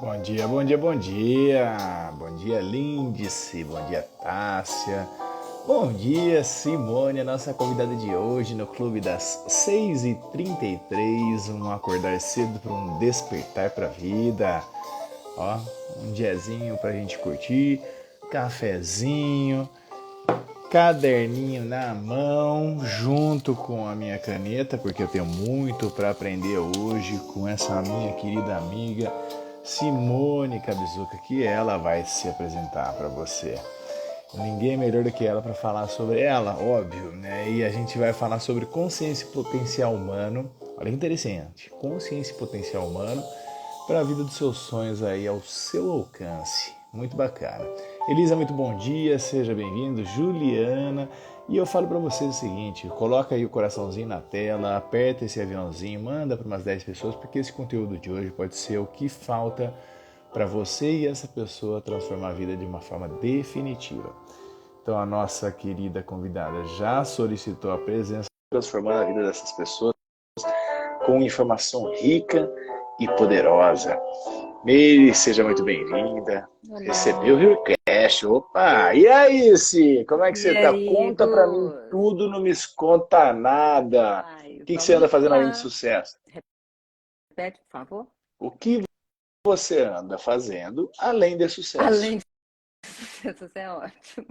Bom dia, bom dia, bom dia. Bom dia, Lindice. Bom dia, Tássia. Bom dia, Simone, a nossa convidada de hoje no Clube das 6h33. Um acordar cedo para um despertar para a vida. Ó, um diazinho pra gente curtir, cafezinho, caderninho na mão, junto com a minha caneta, porque eu tenho muito para aprender hoje com essa minha querida amiga Simone Cabizuca, que ela vai se apresentar para você. Ninguém é melhor do que ela para falar sobre ela, óbvio, né? E a gente vai falar sobre consciência e potencial humano. Olha que interessante, consciência e potencial humano para a vida dos seus sonhos aí ao seu alcance. Muito bacana. Elisa, muito bom dia, seja bem-vindo. Juliana, e eu falo para vocês o seguinte, coloca aí o coraçãozinho na tela, aperta esse aviãozinho, manda para umas 10 pessoas, porque esse conteúdo de hoje pode ser o que falta para você e essa pessoa transformar a vida de uma forma definitiva. Então a nossa querida convidada já solicitou a presença, transformando a vida dessas pessoas com informação rica e poderosa. Meire, seja muito bem-vinda. Recebeu o Olá. request. Opa! E aí, Si? Como é que E você tá? aí, Conta pra mim Gus? tudo, não me conta nada. Ai, O que você vamos anda fazendo além de lá. sucesso? Repete, por favor. O que você anda fazendo além de sucesso? Além de isso é ótimo.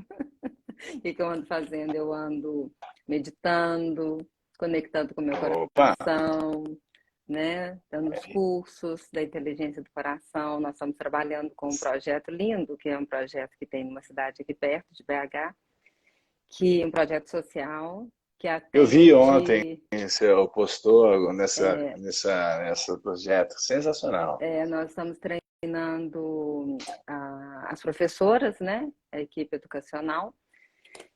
O que eu ando fazendo? Eu ando meditando, conectando com o meu Opa! coração, né? Dando os cursos da inteligência do coração. Nós estamos trabalhando com um projeto lindo, que é um projeto que tem numa cidade aqui perto de BH, que é um projeto social que Eu vi ontem, atende. você postou nessa projeto. Sensacional. Nós estamos treinando as professoras, né, a equipe educacional,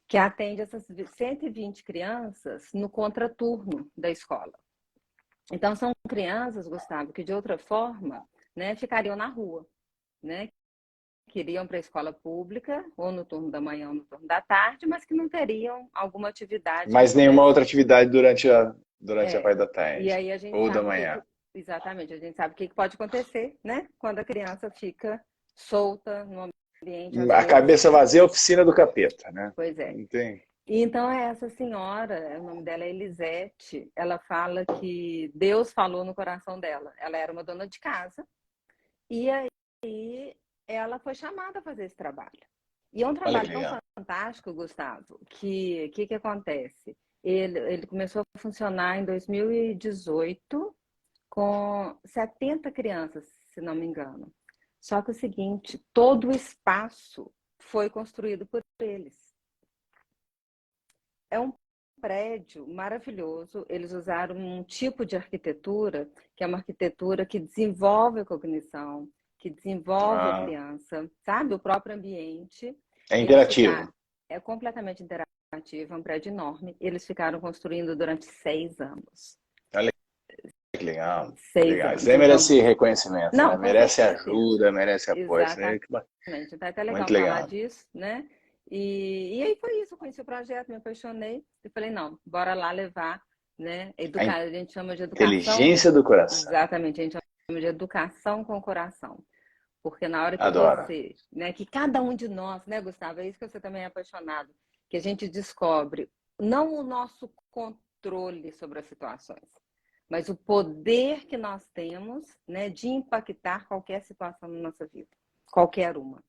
que atende essas 120 crianças no contraturno da escola. Então, são crianças, Gustavo, que de outra forma, né, ficariam na rua, né, que iriam para a escola pública, ou no turno da manhã ou no turno da tarde, mas que não teriam alguma atividade que Mas nenhuma outra pudesse. atividade durante a É, parte da e tarde aí a gente ou da sabe manhã. exatamente, a gente sabe o que pode acontecer, né? Quando a criança fica solta no ambiente, às A vezes. cabeça vazia é a oficina do capeta, né? Pois é. Não tem. E então essa senhora, o nome dela é Elisete, ela fala que Deus falou no coração dela. Ela era uma dona de casa e aí ela foi chamada a fazer esse trabalho. E é um Olha trabalho que tão legal. fantástico, Gustavo, que acontece? Ele começou a funcionar em 2018 com 70 crianças, se não me engano. Só que é o seguinte, todo o espaço foi construído por eles. É um prédio maravilhoso. Eles usaram um tipo de arquitetura que é uma arquitetura que desenvolve a cognição, que desenvolve a Ah, criança, sabe? O próprio ambiente. é E eles interativo. ficaram. É completamente interativo, é um prédio enorme. Eles ficaram construindo durante 6 anos. Olha que legal. Seis Legal. Isso anos. aí Então, merece reconhecimento, né? não, com Merece certeza. ajuda, merece apoio. Isso aí Exatamente. é Então é até legal muito falar legal. disso, né? E aí foi isso, eu conheci o projeto, me apaixonei e falei, não, bora lá levar, né? A Educar, a gente chama de educação, inteligência do coração. exatamente, a gente chama de educação com o coração. Porque na hora que Adoro. você, né, que cada um de nós, né, Gustavo, é isso que você também é apaixonado, que a gente descobre não o nosso controle sobre as situações, mas o poder que nós temos, né, de impactar qualquer situação na nossa vida, qualquer uma.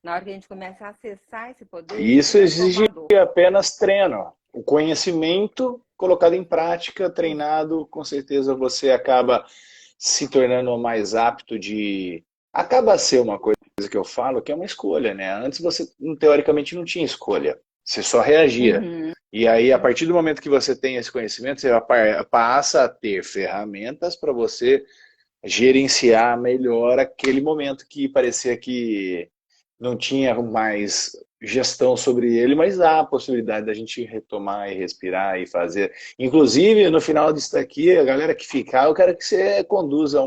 Na hora que a gente começa a acessar esse poder, E isso é isso exige transformador. apenas treino. O conhecimento colocado em prática, treinado, com certeza você acaba se tornando mais apto de. Acaba a ser uma coisa que eu falo que é uma escolha, né? Antes você, teoricamente, não tinha escolha. Você só reagia. Uhum. E aí, a partir do momento que você tem esse conhecimento, você passa a ter ferramentas para você gerenciar melhor aquele momento que parecia que não tinha mais gestão sobre ele, mas há a possibilidade da gente retomar e respirar e fazer. Inclusive, no final disso daqui, a galera que ficar, eu quero que você conduza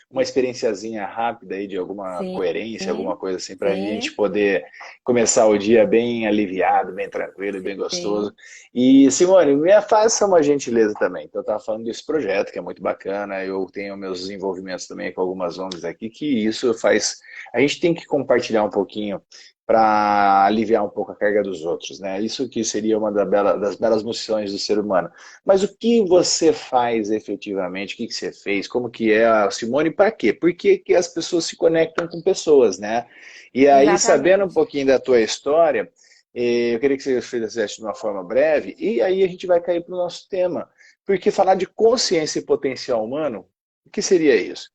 uma experienciazinha rápida aí de alguma Sim, coerência, alguma coisa assim, para a gente sim, poder começar o dia bem aliviado, bem tranquilo e bem gostoso. sim, E, Simone, me faça uma gentileza também. Então, eu estava falando desse projeto, que é muito bacana. Eu tenho meus desenvolvimentos também com algumas ONGs aqui, que isso faz. A gente tem que compartilhar um pouquinho para aliviar um pouco a carga dos outros, né? Isso que seria uma das belas missões do ser humano. Mas o que você faz efetivamente? O que você fez? Como que é a Simone? Para quê? Porque que as pessoas se conectam com pessoas, né? E aí, sabendo um exatamente. pouquinho da tua história, eu queria que você fizesse de uma forma breve, e aí a gente vai cair para o nosso tema. Porque falar de consciência e potencial humano, o que seria isso?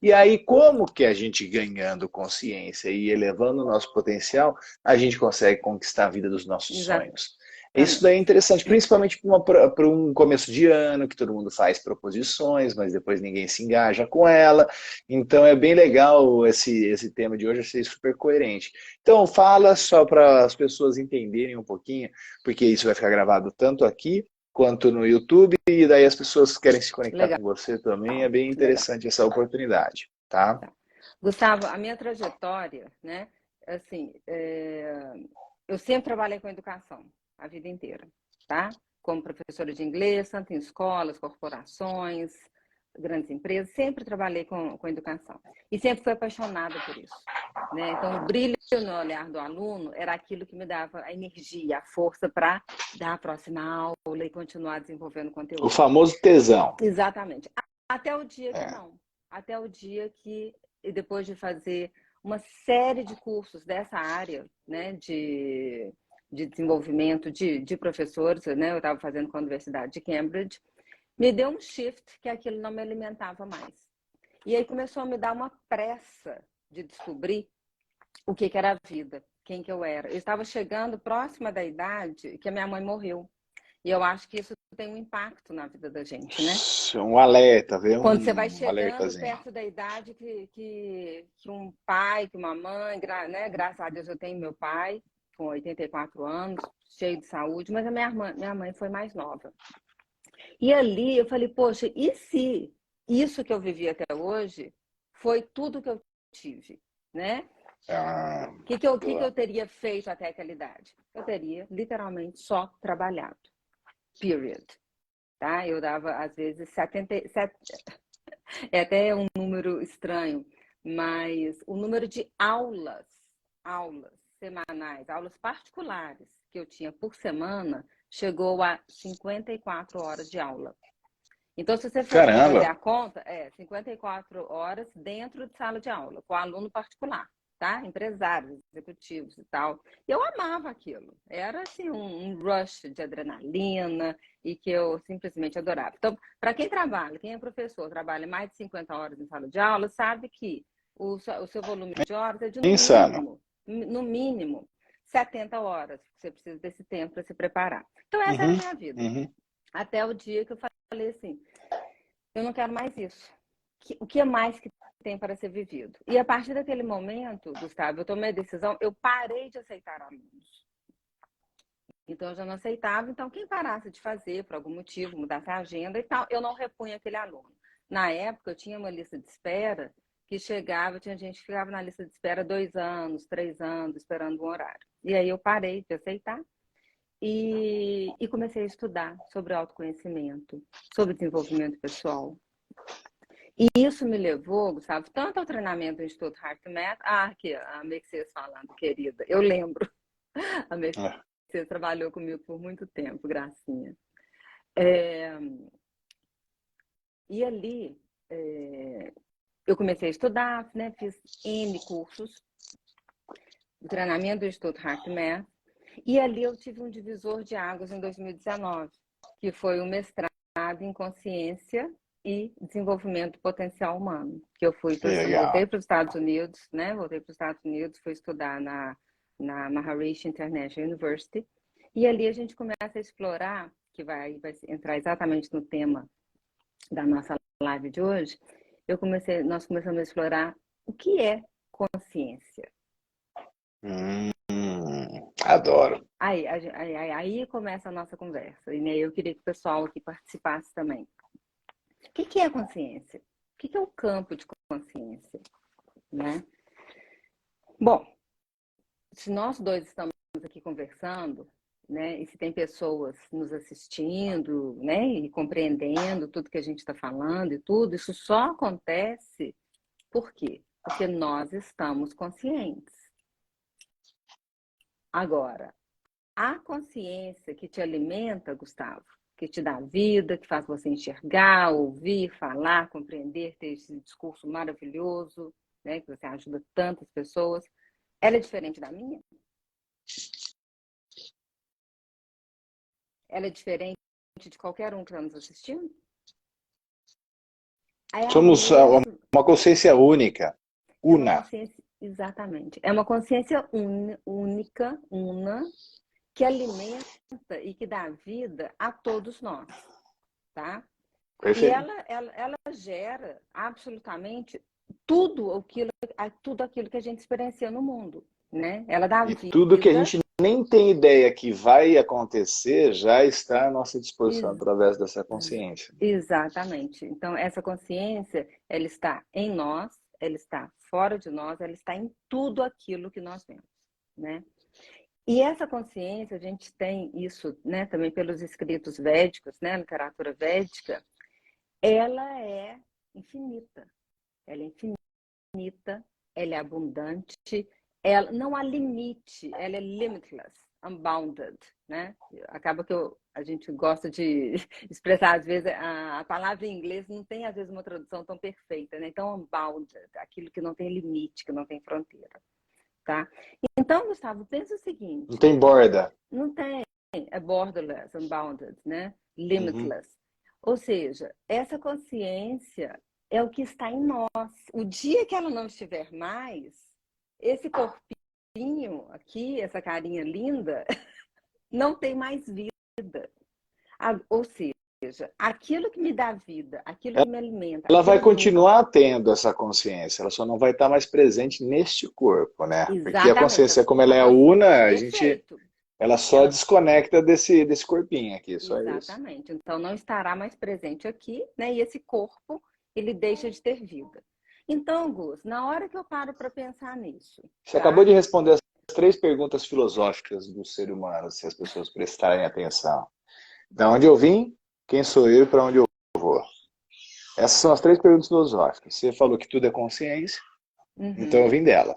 E aí, como que a gente ganhando consciência e elevando o nosso potencial, a gente consegue conquistar a vida dos nossos sonhos? Isso daí é Exatamente. interessante, principalmente para um começo de ano, que todo mundo faz proposições, mas depois ninguém se engaja com ela. Então é bem legal esse tema de hoje, achei super coerente. Então fala só para as pessoas entenderem um pouquinho, porque isso vai ficar gravado tanto aqui quanto no YouTube, e daí as pessoas querem se conectar Legal, com você também, é bem legal. interessante essa oportunidade, tá? Tá. Gustavo, a minha trajetória, né? Assim, eu sempre trabalhei com educação a vida inteira, tá? Como professora de inglês, tanto em escolas, corporações, grandes empresas, sempre trabalhei com educação. E sempre fui apaixonada por isso, né? Então, o brilho no olhar do aluno era aquilo que me dava a energia, a força para dar a próxima aula e continuar desenvolvendo O conteúdo. famoso tesão. Exatamente. Até o dia que É. não. Até o dia que, e depois de fazer uma série de cursos dessa área, né, de desenvolvimento de professores, né, eu estava fazendo com a Universidade de Cambridge, me deu um shift que aquilo não me alimentava mais. E aí começou a me dar uma pressa de descobrir o que era a vida, quem que eu era. Eu estava chegando próxima da idade que a minha mãe morreu. E eu acho que isso tem um impacto na vida da gente, né? Um alerta, vê Quando você vai um chegando alertazinho. perto da idade que um pai, que uma mãe, né? Graças a Deus eu tenho meu pai, com 84 anos, cheio de saúde, mas a minha mãe foi mais nova. E ali eu falei, poxa, e se isso que eu vivi até hoje foi tudo que eu tive, né? Ah, Que boa. eu teria feito até aquela idade? Eu teria literalmente só trabalhado. Period. Tá? Eu dava, às vezes, 77. É até um número estranho, mas o número de aulas semanais, aulas particulares que eu tinha por semana, chegou a 54 horas de aula. Então, se você for fazer Caramba, a conta, 54 horas dentro de sala de aula, com aluno particular, tá? Empresários, executivos e tal. E eu amava aquilo. Era, assim, um rush de adrenalina e que eu simplesmente adorava. Então, para quem trabalha, quem é professor, trabalha mais de 50 horas em sala de aula, sabe que o seu volume de horas é de, insano. no mínimo, 70 horas. Você precisa desse tempo para se preparar. Então, essa era a Uhum, minha vida. uhum. Até o dia que eu falei assim, eu não quero mais isso. O que é mais que tem para ser vivido? E a partir daquele momento, Gustavo, eu tomei a decisão, eu parei de aceitar alunos. Então, eu já não aceitava. Então, quem parasse de fazer, por algum motivo, mudasse a agenda e tal, eu não repunha aquele aluno. Na época, eu tinha uma lista de espera que chegava, tinha gente que ficava na lista de espera 2 anos, 3 anos, esperando um horário. E aí eu parei de aceitar e comecei a estudar sobre autoconhecimento, sobre desenvolvimento pessoal. E isso me levou, Gustavo, tanto ao treinamento do Instituto HeartMath, aqui, a Mercedes falando, querida, eu lembro, a É. Mercedes trabalhou comigo por muito tempo, gracinha. É, e ali, eu comecei a estudar, né, fiz N cursos, o treinamento do Instituto HeartMath, e ali eu tive um divisor de águas em 2019, que foi o mestrado em consciência e desenvolvimento potencial humano, que eu Legal. voltei para os Estados Unidos, né? Voltei para os Estados Unidos, fui estudar na Maharishi International University, e ali a gente começa a explorar, que vai entrar exatamente no tema da nossa live de hoje, nós começamos a explorar o que é consciência. Adoro. Aí começa a nossa conversa. E né, eu queria que o pessoal aqui participasse também. O que é consciência? O que é o campo de consciência, né? Bom, se nós dois estamos aqui conversando, né, e se tem pessoas nos assistindo, né, e compreendendo tudo que a gente está falando e tudo, isso só acontece por quê? Porque nós estamos conscientes. Agora, a consciência que te alimenta, Gustavo, que te dá vida, que faz você enxergar, ouvir, falar, compreender, ter esse discurso maravilhoso, né, que você ajuda tantas pessoas, ela é diferente da minha? Ela é diferente de qualquer um que está nos assistindo? É Somos uma consciência única, é uma una. consciência, exatamente. É uma consciência única, una, que alimenta e que dá vida a todos nós, tá? E Perfeito. ela gera absolutamente tudo aquilo que a gente experiencia no mundo, né? Ela dá E vida. tudo que a gente nem tem ideia que vai acontecer já está à nossa disposição Ex através dessa consciência. Exatamente. Então, essa consciência, ela está em nós, ela está fora de nós, ela está em tudo aquilo que nós vemos, né? E essa consciência, a gente tem isso, né, também pelos escritos védicos, né, literatura védica, ela é infinita. Ela é infinita, ela é abundante, ela não há limite, ela é limitless, unbounded, né? Acaba que a gente gosta de expressar, às vezes, a palavra em inglês não tem, às vezes, uma tradução tão perfeita, né? Então, unbounded, aquilo que não tem limite, que não tem fronteira, tá? Então, Gustavo, pensa o Não seguinte, tem borda. não tem, é borderless, unbounded, né? Uhum. Limitless. Ou seja, essa consciência é o que está em nós. O dia que ela não estiver mais, esse corpinho aqui, essa carinha linda, não tem mais vida. Ou seja, aquilo que me dá vida, aquilo que me alimenta, Ela vai aquele continuar tendo essa consciência, ela só não vai estar mais presente neste corpo, né? Porque a exatamente, consciência, como ela a é consciência, una, perfeito. ela só Ela desconecta desse corpinho aqui, só isso. Exatamente. Então não estará mais presente aqui, né? E esse corpo, ele deixa de ter vida. Então, Gus, na hora que eu paro para pensar nisso, Você acabou tá? de responder as 3 perguntas filosóficas do ser humano, se as pessoas prestarem atenção. Da onde eu vim, quem sou eu e para onde eu vou? Essas são as 3 perguntas filosóficas. Você falou que tudo é consciência, então eu Uhum. vim dela.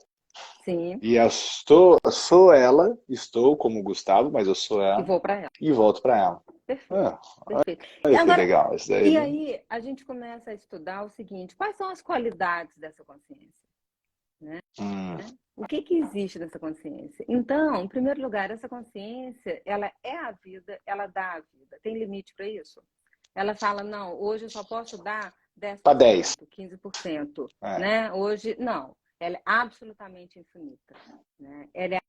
Sim, E eu sou ela, estou como Gustavo, mas eu sou e ela, vou para ela. e volto para ela. Perfeito, Ah, perfeito. E olha que agora, legal isso daí, e viu? aí a gente começa a estudar o seguinte: quais são as qualidades dessa consciência, né? Hum, O que que existe nessa consciência? Então, em primeiro lugar, essa consciência, ela é a vida, ela dá a vida. Tem limite para isso? Ela fala, não, hoje eu só posso dar para 10. 10%, 15%, É. né? Hoje, não. Ela é absolutamente infinita, né? Ela é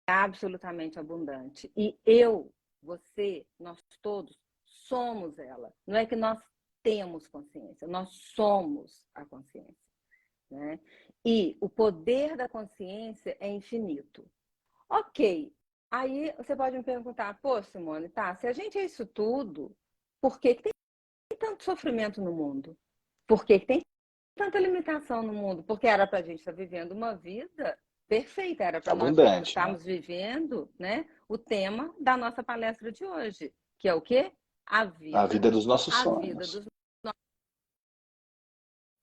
absolutamente abundante. E eu, você, nós todos somos ela. Não é que nós temos consciência, nós somos a consciência, né? E o poder da consciência é infinito. Ok, aí você pode me perguntar, pô, Simone, tá, se a gente é isso tudo, por que tem tanto sofrimento no mundo? Por que tem tanta limitação no mundo? Porque era para a gente estar vivendo uma vida perfeita, era para nós Abundante, né? estarmos vivendo, né, o tema da nossa palestra de hoje, que é o quê? A A vida, vida dos nossos a vida sonhos. dos...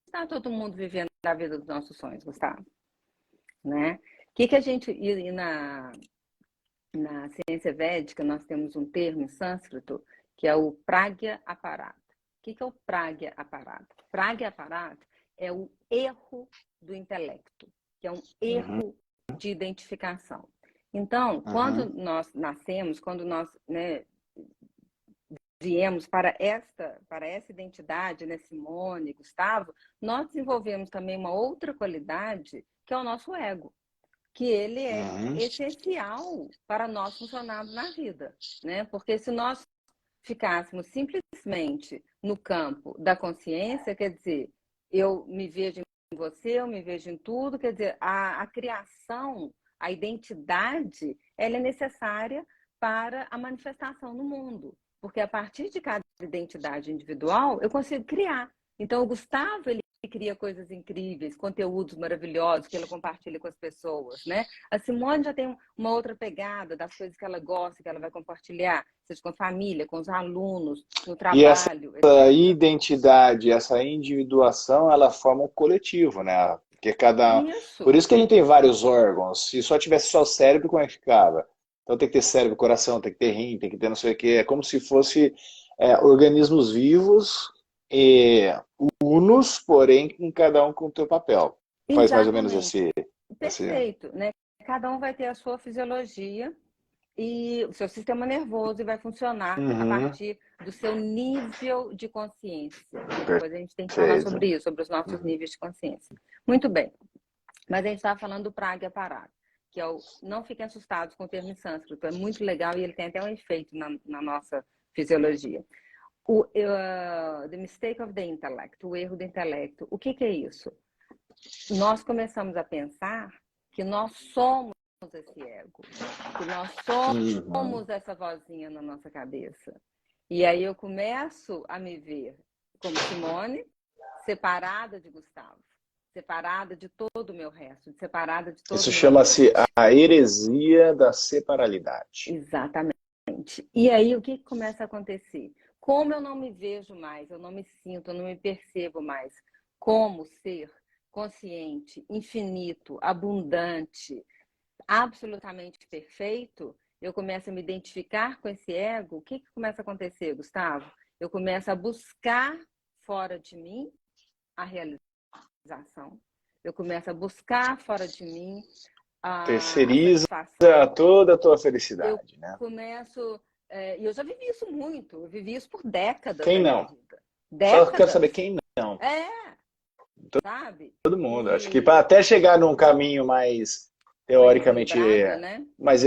Está todo mundo vivendo a vida dos nossos sonhos, Gustavo, né? O que a gente... E na ciência védica, nós temos um termo em sânscrito que é o pragya aparata. O que é o pragya aparata? Pragya aparata é o erro do intelecto, que é um Uhum, erro de identificação. Então, quando uhum. nós nascemos, quando nós, né, viemos para essa identidade, né, Simone, Gustavo, nós desenvolvemos também uma outra qualidade, que é o nosso ego, que ele é Uhum. essencial para nós funcionarmos na vida, né? Porque se nós ficássemos simplesmente no campo da consciência, quer dizer, eu me vejo em você, eu me vejo em tudo, quer dizer, a criação, a identidade, ela é necessária para a manifestação no mundo, porque a partir de cada identidade individual, eu consigo criar. Então, o Gustavo, ele cria coisas incríveis, conteúdos maravilhosos que ela compartilha com as pessoas, né? A Simone já tem uma outra pegada das coisas que ela gosta, que ela vai compartilhar, seja com a família, com os alunos, no E essa trabalho, etc. identidade, essa individuação, ela forma um coletivo, né? Porque cada. Por Isso, isso que a gente tem vários órgãos. Se só tivesse só o cérebro, como é que ficava? Então tem que ter cérebro, coração, tem que ter rim, tem que ter não sei o quê. É como se fosse organismos vivos e unos, porém com cada um com o seu papel. Faz mais ou menos exatamente. esse... Perfeito, né? Cada um vai ter a sua fisiologia e o seu sistema nervoso e vai funcionar a Uhum, partir do seu nível de consciência. Depois a gente tem que falar perfeito. sobre isso, sobre os nossos níveis de consciência. Muito bem. Mas a gente estava falando do Pragyaparata, que é o... Não fiquem assustados com o termo em sânscrito, é muito legal e ele tem até um efeito na nossa fisiologia. The mistake of the intellect, o erro do intelecto. O que é isso? Nós começamos a pensar que nós somos esse ego, que nós Uhum. somos essa vozinha na nossa cabeça. E aí eu começo a me ver como Simone, separada de Gustavo, separada de todo o meu resto, separada de todo Isso o meu chama-se ambiente. a heresia da separalidade. Exatamente. E aí o que começa a acontecer? Como eu não me vejo mais, eu não me sinto, eu não me percebo mais como ser consciente, infinito, abundante, absolutamente perfeito, eu começo a me identificar com esse ego. O que começa a acontecer, Gustavo? Eu começo a buscar fora de mim a realização. Eu começo a buscar fora de mim a Terceiriza satisfação. toda a tua Eu felicidade, né? começo... E eu já vivi isso muito. Eu vivi isso por décadas da Quem minha não? vida. Só quero saber Décadas. quem não. É, sabe? Todo mundo. Acho que para E até chegar num caminho mais mais teoricamente, equilibrado, né? mas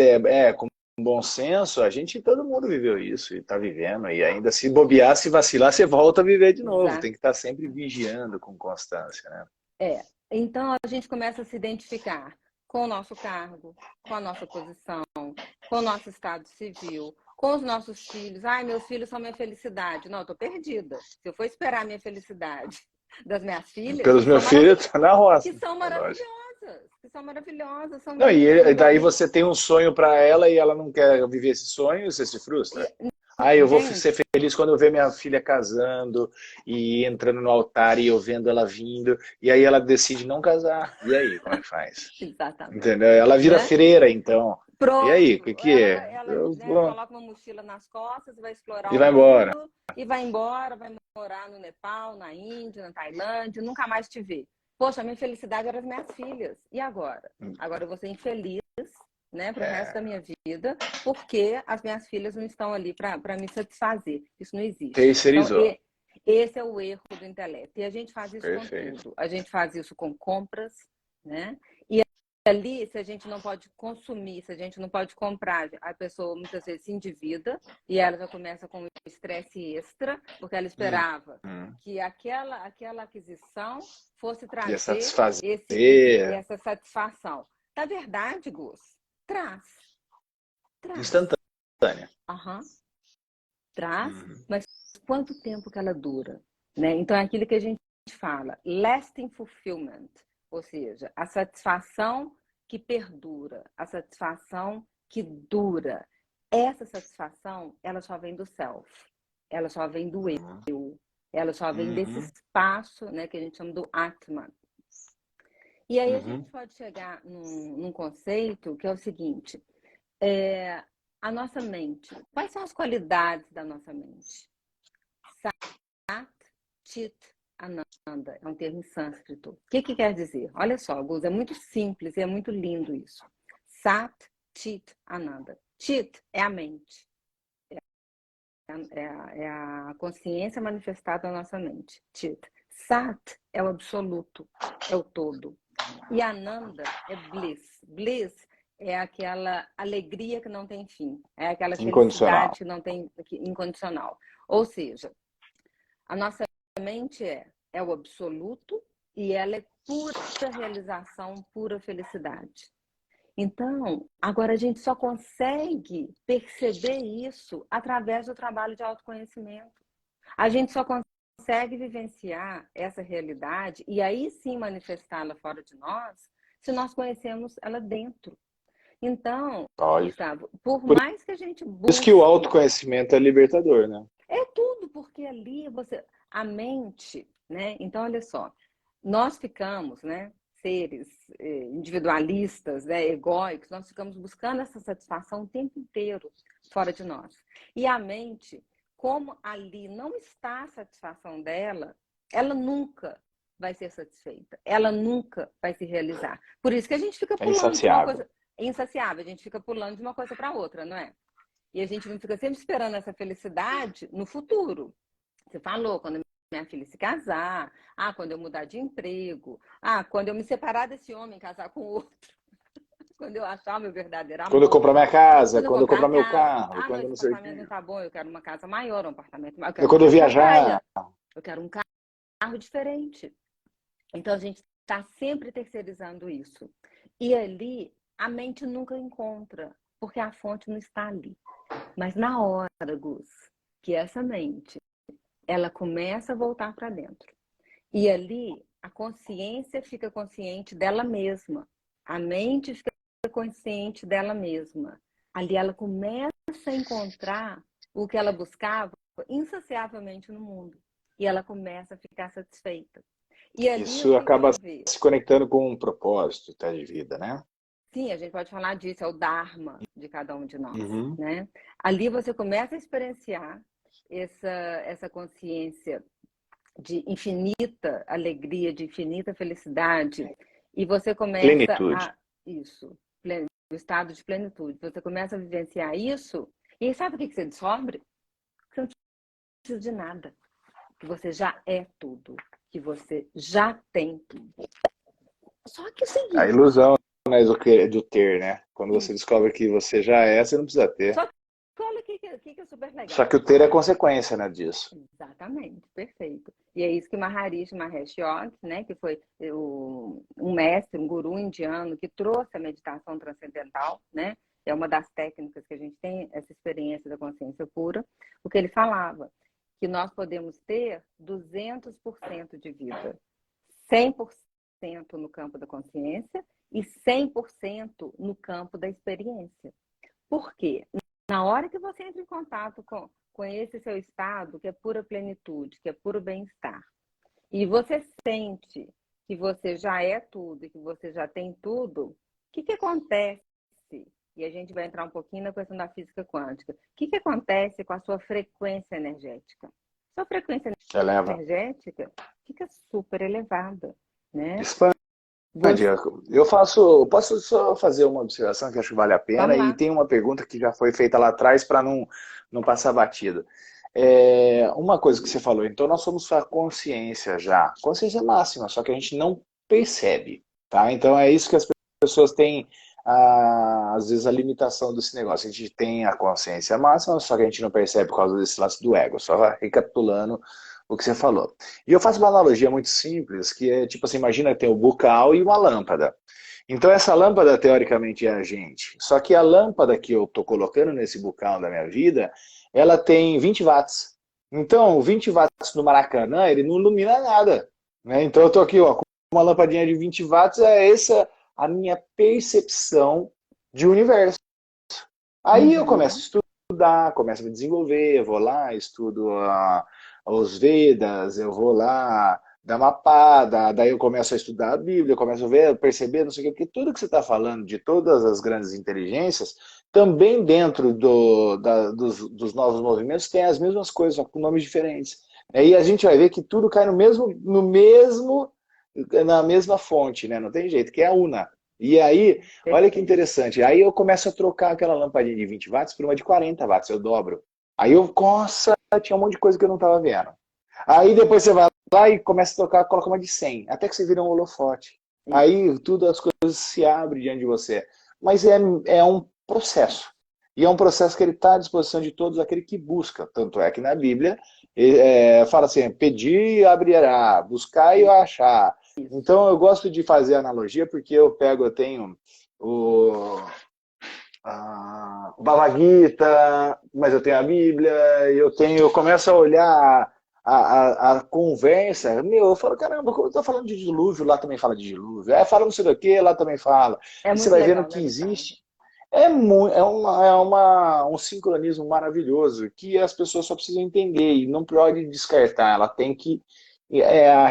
com bom senso, a gente, todo mundo viveu isso e está vivendo. E ainda se bobear, se vacilar, você volta a viver de novo. Exato. Tem que estar sempre vigiando com constância, né? Então a gente começa a se identificar com o nosso cargo, com a nossa posição, com o nosso estado civil, com os nossos filhos. Ai, meus filhos são minha felicidade. Não, eu tô perdida. Se eu for esperar a minha felicidade das minhas filhas, Pelos meus filhos, tá na que roça. são É lógico. maravilhosas, que são maravilhosas, são Não, lindas, são e daí iguais. você tem um sonho para ela e ela não quer viver esse sonho, você se frustra. E, Ah, eu vou entende? ser feliz quando eu ver minha filha casando e entrando no altar e eu vendo ela vindo, e aí ela decide não casar. E aí, como é que faz? Exatamente. Entendeu? Ela vira Né? freira, então. E aí, o que Pronto, que é? ela né, coloca uma mochila nas costas, vai explorar E o vai embora. mundo e vai embora, vai morar no Nepal, na Índia, na Tailândia, nunca mais te ver. Poxa, a minha felicidade era as minhas filhas. E agora? Agora eu vou ser infeliz, né, para o resto da minha vida, porque as minhas filhas não estão ali para me satisfazer. Isso não existe. Então, Terceirizou. esse é o erro do intelecto. E a gente faz isso com Perfeito. tudo. A gente faz isso com compras, né? E ali, se a gente não pode consumir, se a gente não pode comprar, a pessoa muitas vezes se endivida e ela já começa com um estresse extra, porque ela esperava Hum. que aquela aquisição fosse Ia trazer satisfazer essa satisfação. Na verdade, Gus, traz. instantânea. Uhum. Traz, Uhum. mas quanto tempo que ela dura? Né? Então, é aquilo que a gente fala, lasting fulfillment, ou seja, a satisfação que perdura, a satisfação que dura. Essa satisfação, ela só vem do self, ela só vem do eu, ela só vem desse Uhum. espaço, né, que a gente chama do Atman. E aí a gente Uhum. pode chegar num conceito que é o seguinte, a nossa mente, quais são as qualidades da nossa mente? Sat, Chit, Ananda, é um termo em sânscrito. O que quer dizer? Olha só, Gus, é muito simples e é muito lindo isso. Sat, Chit, Ananda. Chit é a mente, é a consciência manifestada na nossa mente. Chit. Sat é o absoluto, é o todo. E Ananda é bliss. Bliss é aquela alegria que não tem fim, é aquela Incondicional. felicidade que não tem incondicional. Ou seja, a nossa mente é o absoluto e ela é pura realização, pura felicidade. Então, agora a gente só consegue perceber isso através do trabalho de autoconhecimento. A gente só consegue vivenciar essa realidade e aí sim manifestá-la fora de nós, se nós conhecemos ela dentro. Então, Olha, Gustavo, por por mais que a gente isso que o busque, autoconhecimento é libertador, né? é tudo, porque ali a mente, né? Então, olha só, nós ficamos, né, seres individualistas, né, egóicos, nós ficamos buscando essa satisfação o tempo inteiro fora de nós. E a mente, como ali não está a satisfação dela, ela nunca vai ser satisfeita, ela nunca vai se realizar. Por isso que a gente fica É pulando de uma insaciável. coisa, é insaciável, a gente fica pulando de uma coisa para outra, não é? E a gente não fica sempre esperando essa felicidade no futuro. Você falou, quando minha filha se casar, quando eu mudar de emprego, quando eu me separar desse homem, casar com outro, quando eu achar o meu verdadeiro Quando eu comprar amor, minha casa, quando eu quando eu comprar comprar a meu casa, carro, quando eu esse não sei o apartamento quê. não tá bom, eu quero uma casa maior, um apartamento maior, eu Eu quero uma quando eu casa na viajar, praia, eu quero um carro diferente. Então a gente está sempre terceirizando isso. E ali a mente nunca encontra, porque a fonte não está ali. Mas na hora, Gus, que essa mente, ela começa a voltar para dentro. E ali a consciência fica consciente dela mesma. A mente fica consciente dela mesma. Ali ela começa a encontrar o que ela buscava insaciavelmente no mundo. E ela começa a ficar satisfeita. E ali o isso que acaba ela vê? se conectando com um propósito, tá, de vida, né? Sim, a gente pode falar disso, é o Dharma de cada um de nós, Uhum. né? Ali você começa a experienciar essa consciência de infinita alegria, de infinita felicidade, e você começa Plenitude. a isso, o estado de plenitude. Você começa a vivenciar isso, e sabe o que você descobre? Você não precisa de nada, que você já é tudo, que você já tem tudo. Só que é o A seguinte, ilusão, né, do ter, né? Quando você isso. descobre que você já é, você não precisa ter. Só que olha o que é super Só legal. que o ter é consequência, né, disso. Exatamente, perfeito. E é isso que Maharishi Mahesh Yogi, né, que foi um mestre, um guru indiano que trouxe a meditação transcendental, né, é uma das técnicas que a gente tem essa experiência da consciência pura, o que ele falava, que nós podemos ter 200% de vida, 100% no campo da consciência e 100% no campo da experiência. Por quê? Na hora que você entra em contato com esse seu estado, que é pura plenitude, que é puro bem-estar, e você sente que você já é tudo e que você já tem tudo, o que acontece? E a gente vai entrar um pouquinho na questão da física quântica. O que acontece com a sua frequência energética? Sua frequência Eleva. energética fica super elevada, né? Expande. Você... Posso só fazer uma observação que acho que vale a pena Vamos e lá. tem uma pergunta que já foi feita lá atrás para não passar batido. Uma coisa que você falou, então nós somos a consciência já, consciência máxima, só que a gente não percebe, tá? Então é isso que as pessoas têm, às vezes, a limitação desse negócio. A gente tem a consciência máxima, só que a gente não percebe por causa desse lance do ego, só recapitulando o que você falou. E eu faço uma analogia muito simples, que é tipo assim, imagina ter um bocal e uma lâmpada. Então essa lâmpada, teoricamente, é a gente. Só que a lâmpada que eu estou colocando nesse bocal da minha vida, ela tem 20 watts. Então, 20 watts no Maracanã, ele não ilumina nada. Né? Então eu estou aqui, ó, com uma lampadinha de 20 watts, é essa a minha percepção de universo. Aí eu começo Uhum. a estudar, começo a me desenvolver, eu vou lá, estudo os Vedas, eu vou lá dar uma pada, daí eu começo a estudar a Bíblia, eu começo a ver, perceber, não sei o que, porque tudo que você está falando de todas as grandes inteligências, também dentro dos novos movimentos tem as mesmas coisas, só com nomes diferentes. Aí a gente vai ver que tudo cai na mesma fonte, né? Não tem jeito, que é a Una. E aí, olha que Perfeito. interessante. Aí eu começo a trocar aquela lampadinha de 20 watts por uma de 40 watts, eu dobro. Aí eu, nossa, tinha um monte de coisa que eu não estava vendo. Aí depois você vai lá e começa a trocar, coloca uma de 100, até que você vira um holofote. Isso. Aí tudo as coisas se abrem diante de você. Mas é um processo. E é um processo que ele está à disposição de todos aquele que busca. Tanto é que na Bíblia fala assim, pedir e abrirá, buscar e achar. Isso. Então eu gosto de fazer analogia porque eu tenho o, o Bhagavad Gita, mas eu tenho a Bíblia, eu começo a olhar a conversa, eu falo, caramba, como eu tô falando de dilúvio, lá também fala de dilúvio. É, fala não sei do que, lá também fala. É E você muito vai vendo legal, que né, Gustavo? existe. Um sincronismo maravilhoso que as pessoas só precisam entender e não pode descartar. Ela tem que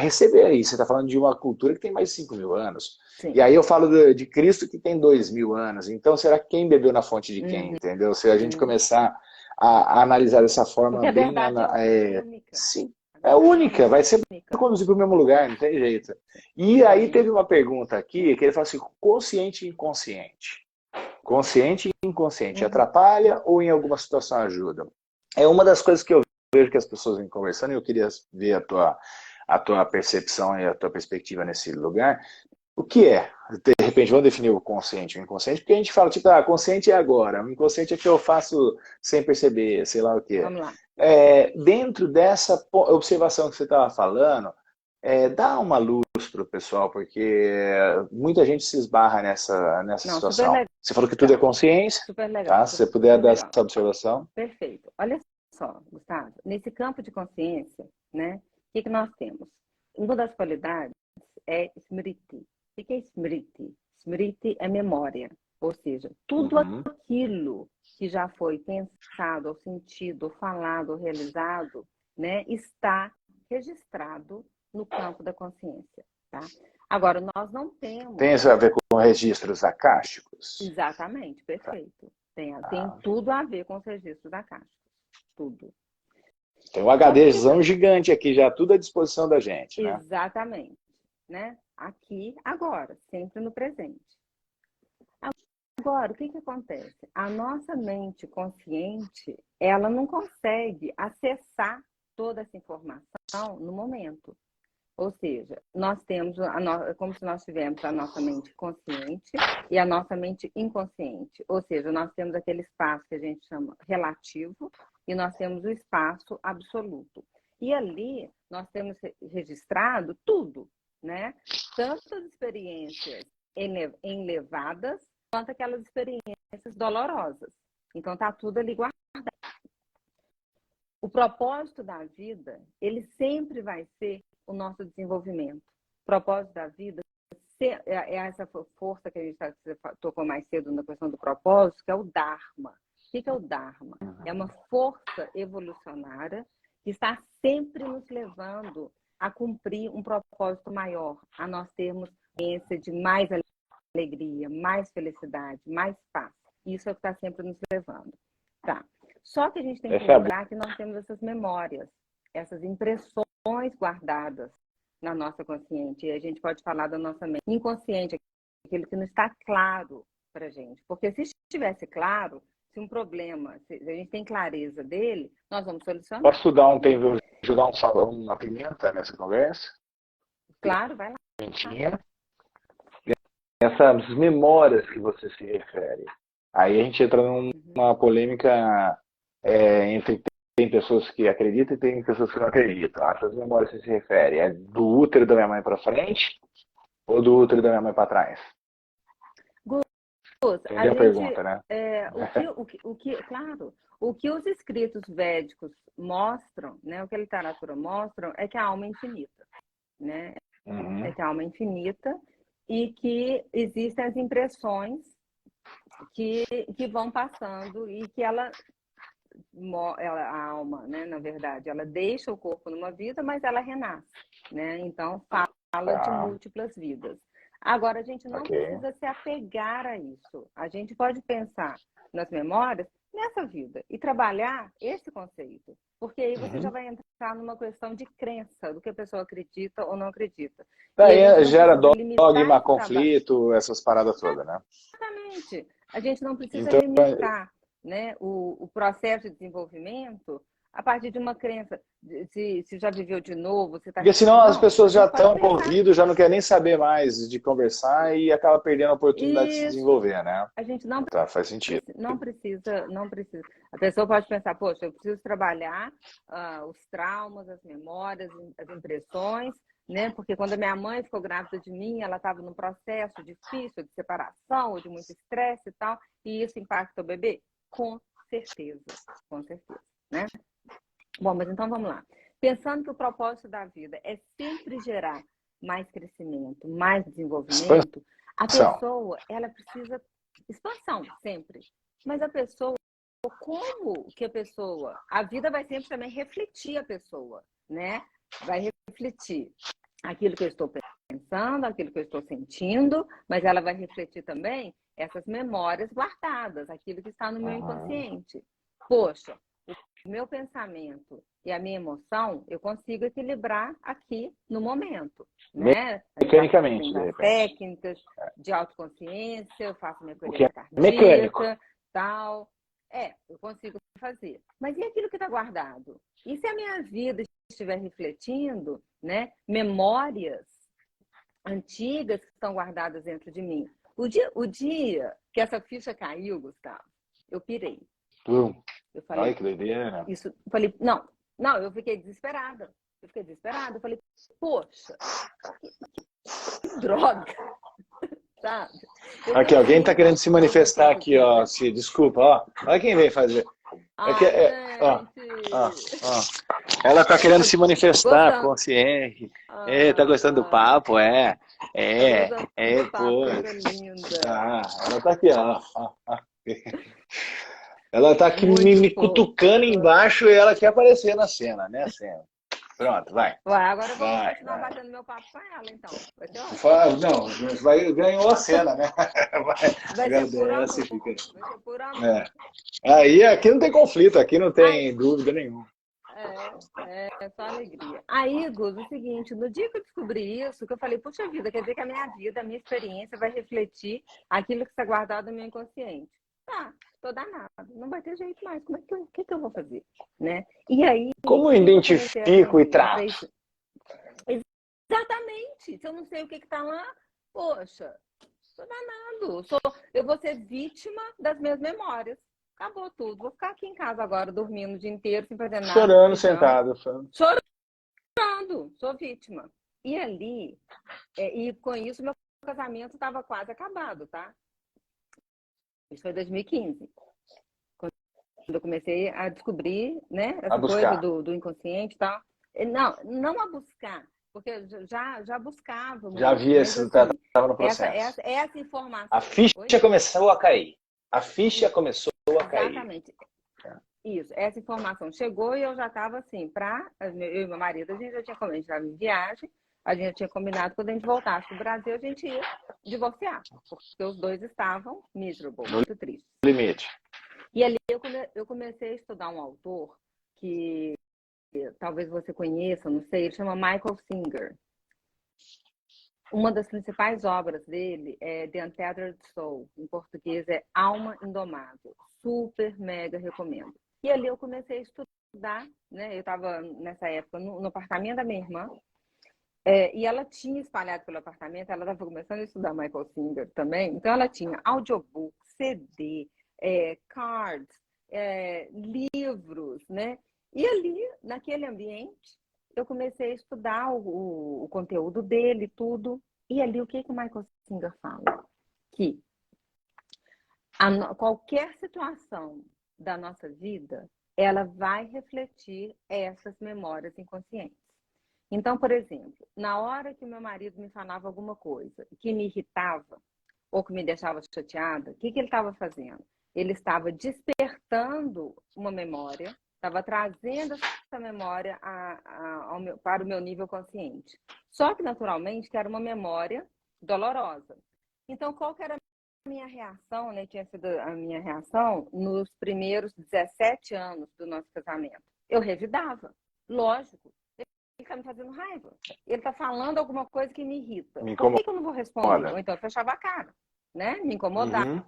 receber aí. Você está falando de uma cultura que tem mais de 5.000 anos. E Sim. aí eu falo de Cristo que tem 2.000 anos. Então, será que quem bebeu na fonte de quem? Uhum. Entendeu? Se a gente começar a analisar dessa forma Porque a bem. verdade é única. Sim, A é verdade é única, vai ser única. conduzir para o mesmo lugar, não tem jeito. E aí Uhum. teve uma pergunta aqui que ele fala assim: consciente e inconsciente. Consciente e inconsciente Uhum. atrapalha ou em alguma situação ajuda? É uma das coisas que eu vejo que as pessoas vêm conversando e eu queria ver a tua percepção e a tua perspectiva nesse lugar. O que é? De repente, vamos definir o consciente e o inconsciente, porque a gente fala, tipo, consciente é agora, o inconsciente é que eu faço sem perceber, sei lá o quê. Vamos lá. Dentro dessa observação que você estava falando, dá uma luz para o pessoal, porque muita gente se esbarra nessa Não, super situação. Você falou que tudo é legal. consciência, Super legal. tá? Se você puder Super dar legal. essa observação. Perfeito. Olha só, Gustavo, nesse campo de consciência, né, que nós temos? Uma das qualidades é Smriti. O que é Smriti? Smriti é memória, ou seja, tudo Uhum. aquilo que já foi pensado, ou sentido, ou falado, ou realizado, né, está registrado no campo da consciência, tá? Agora, nós não Tem temos isso a ver com registros acásticos? exatamente, perfeito. Tem Ah, tudo a ver com os registros da Caixa, tudo. tem um Só que o que HDzão gigante aqui, já tudo à disposição da gente, né? exatamente, né? Aqui, agora, sempre no presente. Agora, o que acontece? A nossa mente consciente, ela não consegue acessar toda essa informação no momento. Ou seja, nós temos, como se nós tivéssemos a nossa mente consciente e a nossa mente inconsciente. Ou seja, nós temos aquele espaço que a gente chama relativo e nós temos o espaço absoluto. E ali nós temos registrado tudo, né? Tanto as experiências elevadas quanto aquelas experiências dolorosas. Então está tudo ali guardado. O propósito da vida, ele sempre vai ser o nosso desenvolvimento. O propósito da vida é essa força que a gente tocou mais cedo na questão do propósito, que é o Dharma. O que é o Dharma? É uma força evolucionária que está sempre nos levando a cumprir um propósito maior, a nós termos experiência de mais alegria, mais felicidade, mais paz. Isso é o que está sempre nos levando. Tá. Só que a gente tem que Essa é a lembrar que nós temos essas memórias, essas impressões guardadas na nossa consciente. E a gente pode falar da nossa mente inconsciente, aquilo que não está claro para a gente. Porque se estivesse claro, se um problema, se a gente tem clareza dele, nós vamos solucionar. Posso dar um tempo, ajudar uma pimenta nessa conversa? Claro, vai lá. Pimentinha. Essas memórias que você se refere. Aí a gente entra numa polêmica entre tem pessoas que acreditam e tem pessoas que não acreditam. Essas memórias que você se refere é do útero da minha mãe para frente ou do útero da minha mãe para trás? A Entendeu a gente, pergunta, né? claro, o que os escritos védicos mostram, né, o que a literatura mostra, é que a alma é infinita, né? Uhum. É que a alma é infinita e que existem as impressões que vão passando e que a alma, né, na verdade, ela deixa o corpo numa vida, mas ela renasce, né? Então fala de Tá, múltiplas vidas. Agora a gente não ok. precisa se apegar a isso. A gente pode pensar nas memórias nessa vida e trabalhar esse conceito, porque aí você já Uhum. vai entrar numa questão de crença, do que a pessoa acredita ou não acredita. E a gente Daí não gera precisa limitar dogma, esse trabalho. conflito, essas paradas todas, né? Exatamente. A gente não precisa Então, limitar, né, o processo de desenvolvimento a partir de uma crença. Se já viveu de novo, você está porque senão repetindo. as Não, a pessoas já gente pode estão com pensar. ouvido, já não querem nem saber mais de conversar e acaba perdendo a oportunidade de se Isso. desenvolver, né? A gente Tá, faz sentido. não precisa, não precisa. A pessoa pode pensar, poxa, eu preciso trabalhar os traumas, as memórias, as impressões, né? Porque quando a minha mãe ficou grávida de mim, ela estava num processo difícil de separação, ou de muito estresse e tal, e isso impacta o bebê? Com certeza, né? Bom, mas então vamos lá. pensando que o propósito da vida é sempre gerar mais crescimento, mais desenvolvimento, a pessoa, ela precisa expansão sempre. Mas a pessoa, como que a vida vai sempre também refletir a pessoa, né? Vai refletir aquilo que eu estou pensando, aquilo que eu estou sentindo, mas ela vai refletir também essas memórias guardadas, aquilo que está no meu inconsciente. Poxa, o meu pensamento e a minha emoção, eu consigo equilibrar aqui no momento, né? Mecanicamente, de repente. Técnicas de autoconsciência, eu faço minha coerência cardíaca, tal. Eu consigo fazer. Mas e aquilo que está guardado? E se a minha vida estiver refletindo, né, memórias antigas que estão guardadas dentro de mim? O dia que essa ficha caiu, Gustavo, eu pirei. Eu falei, ai, que doideira. Isso, eu falei, não, eu fiquei desesperada. Eu falei, poxa, que droga. Sabe? Aqui, alguém está querendo se manifestar aqui, ó. Desculpa, ó. Olha quem veio fazer. Ela está querendo se manifestar, consciente. Tá gostando do papo, pô. Ela tá aqui, ó. Ela tá aqui me cutucando embaixo e ela quer aparecer na cena, né, cena? Pronto, vai. Agora eu vou continuar batendo meu papo com ela, então. Vai ser ótimo. Ganhou a cena, né? Vai ser por amor. Aí, aqui não tem conflito, aqui não tem dúvida nenhuma. É só alegria. Aí, Gus, o seguinte, no dia que eu descobri isso, que eu falei, puxa vida, quer dizer que a minha vida, a minha experiência vai refletir aquilo que está guardado no meu inconsciente. Tá, tô danada, não vai ter jeito mais, o que eu vou fazer, né? E aí... Como eu identifico e trato? Exatamente, se eu não sei o que tá lá, poxa, tô danado, eu vou ser vítima das minhas memórias. Acabou tudo. Vou ficar aqui em casa agora, dormindo o dia inteiro, sem fazer nada. Chorando, sentado. Chorando. Sou vítima. E ali, e com isso, meu casamento estava quase acabado, tá? Isso foi 2015. Quando eu comecei a descobrir, né, essa coisa do inconsciente e tal. Não a buscar, porque eu já buscava. Já via isso, estava no processo. Essa informação... A ficha começou a cair. A ficha começou a cair. Exatamente. Isso. Essa informação chegou e eu já estava assim, eu e meu marido, a gente já tinha combinado, a gente estava em viagem, a gente já tinha combinado que quando a gente voltasse para o Brasil, a gente ia divorciar, porque os dois estavam miserable, muito tristes. Limite. E ali eu comecei a estudar um autor que talvez você conheça, não sei, ele chama Michael Singer. Uma das principais obras dele é The Untethered Soul, em português é Alma Indomável. Super, mega recomendo. E ali eu comecei a estudar, né? Eu estava nessa época no apartamento da minha irmã, e ela tinha espalhado pelo apartamento, ela estava começando a estudar Michael Singer também, então ela tinha audiobook, CD, cards, livros, né? E ali, naquele ambiente, eu comecei a estudar o conteúdo dele, tudo. E ali, o que o Michael Singer fala? Que qualquer situação da nossa vida, ela vai refletir essas memórias inconscientes. Então, por exemplo, na hora que o meu marido me falava alguma coisa que me irritava ou que me deixava chateada, o que ele estava fazendo? Ele estava despertando uma memória, estava trazendo essa memória para o meu nível consciente. Só que, naturalmente, que era uma memória dolorosa. Então, qual que era a minha reação, né? Tinha sido a minha reação nos primeiros 17 anos do nosso casamento. Eu revidava, lógico. Ele está me fazendo raiva. Ele está falando alguma coisa que me irrita. Por que eu não vou responder? Ou então eu fechava a cara, né? Me incomodava.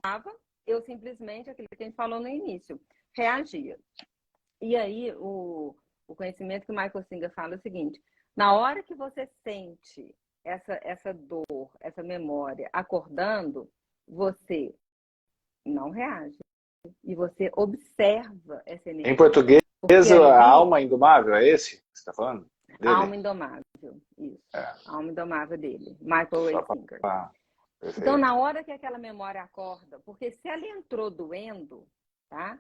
Eu simplesmente, aquilo que a gente falou no início, reagia. E aí, o conhecimento que o Michael Singer fala é o seguinte: na hora que você sente essa dor, essa memória acordando, você não reage. E você observa essa energia. Em português, a alma indomável, é esse que você está falando? Dele? Alma indomável, isso. Alma indomável dele, Michael Singer. Então, na hora que aquela memória acorda, porque se ela entrou doendo, tá?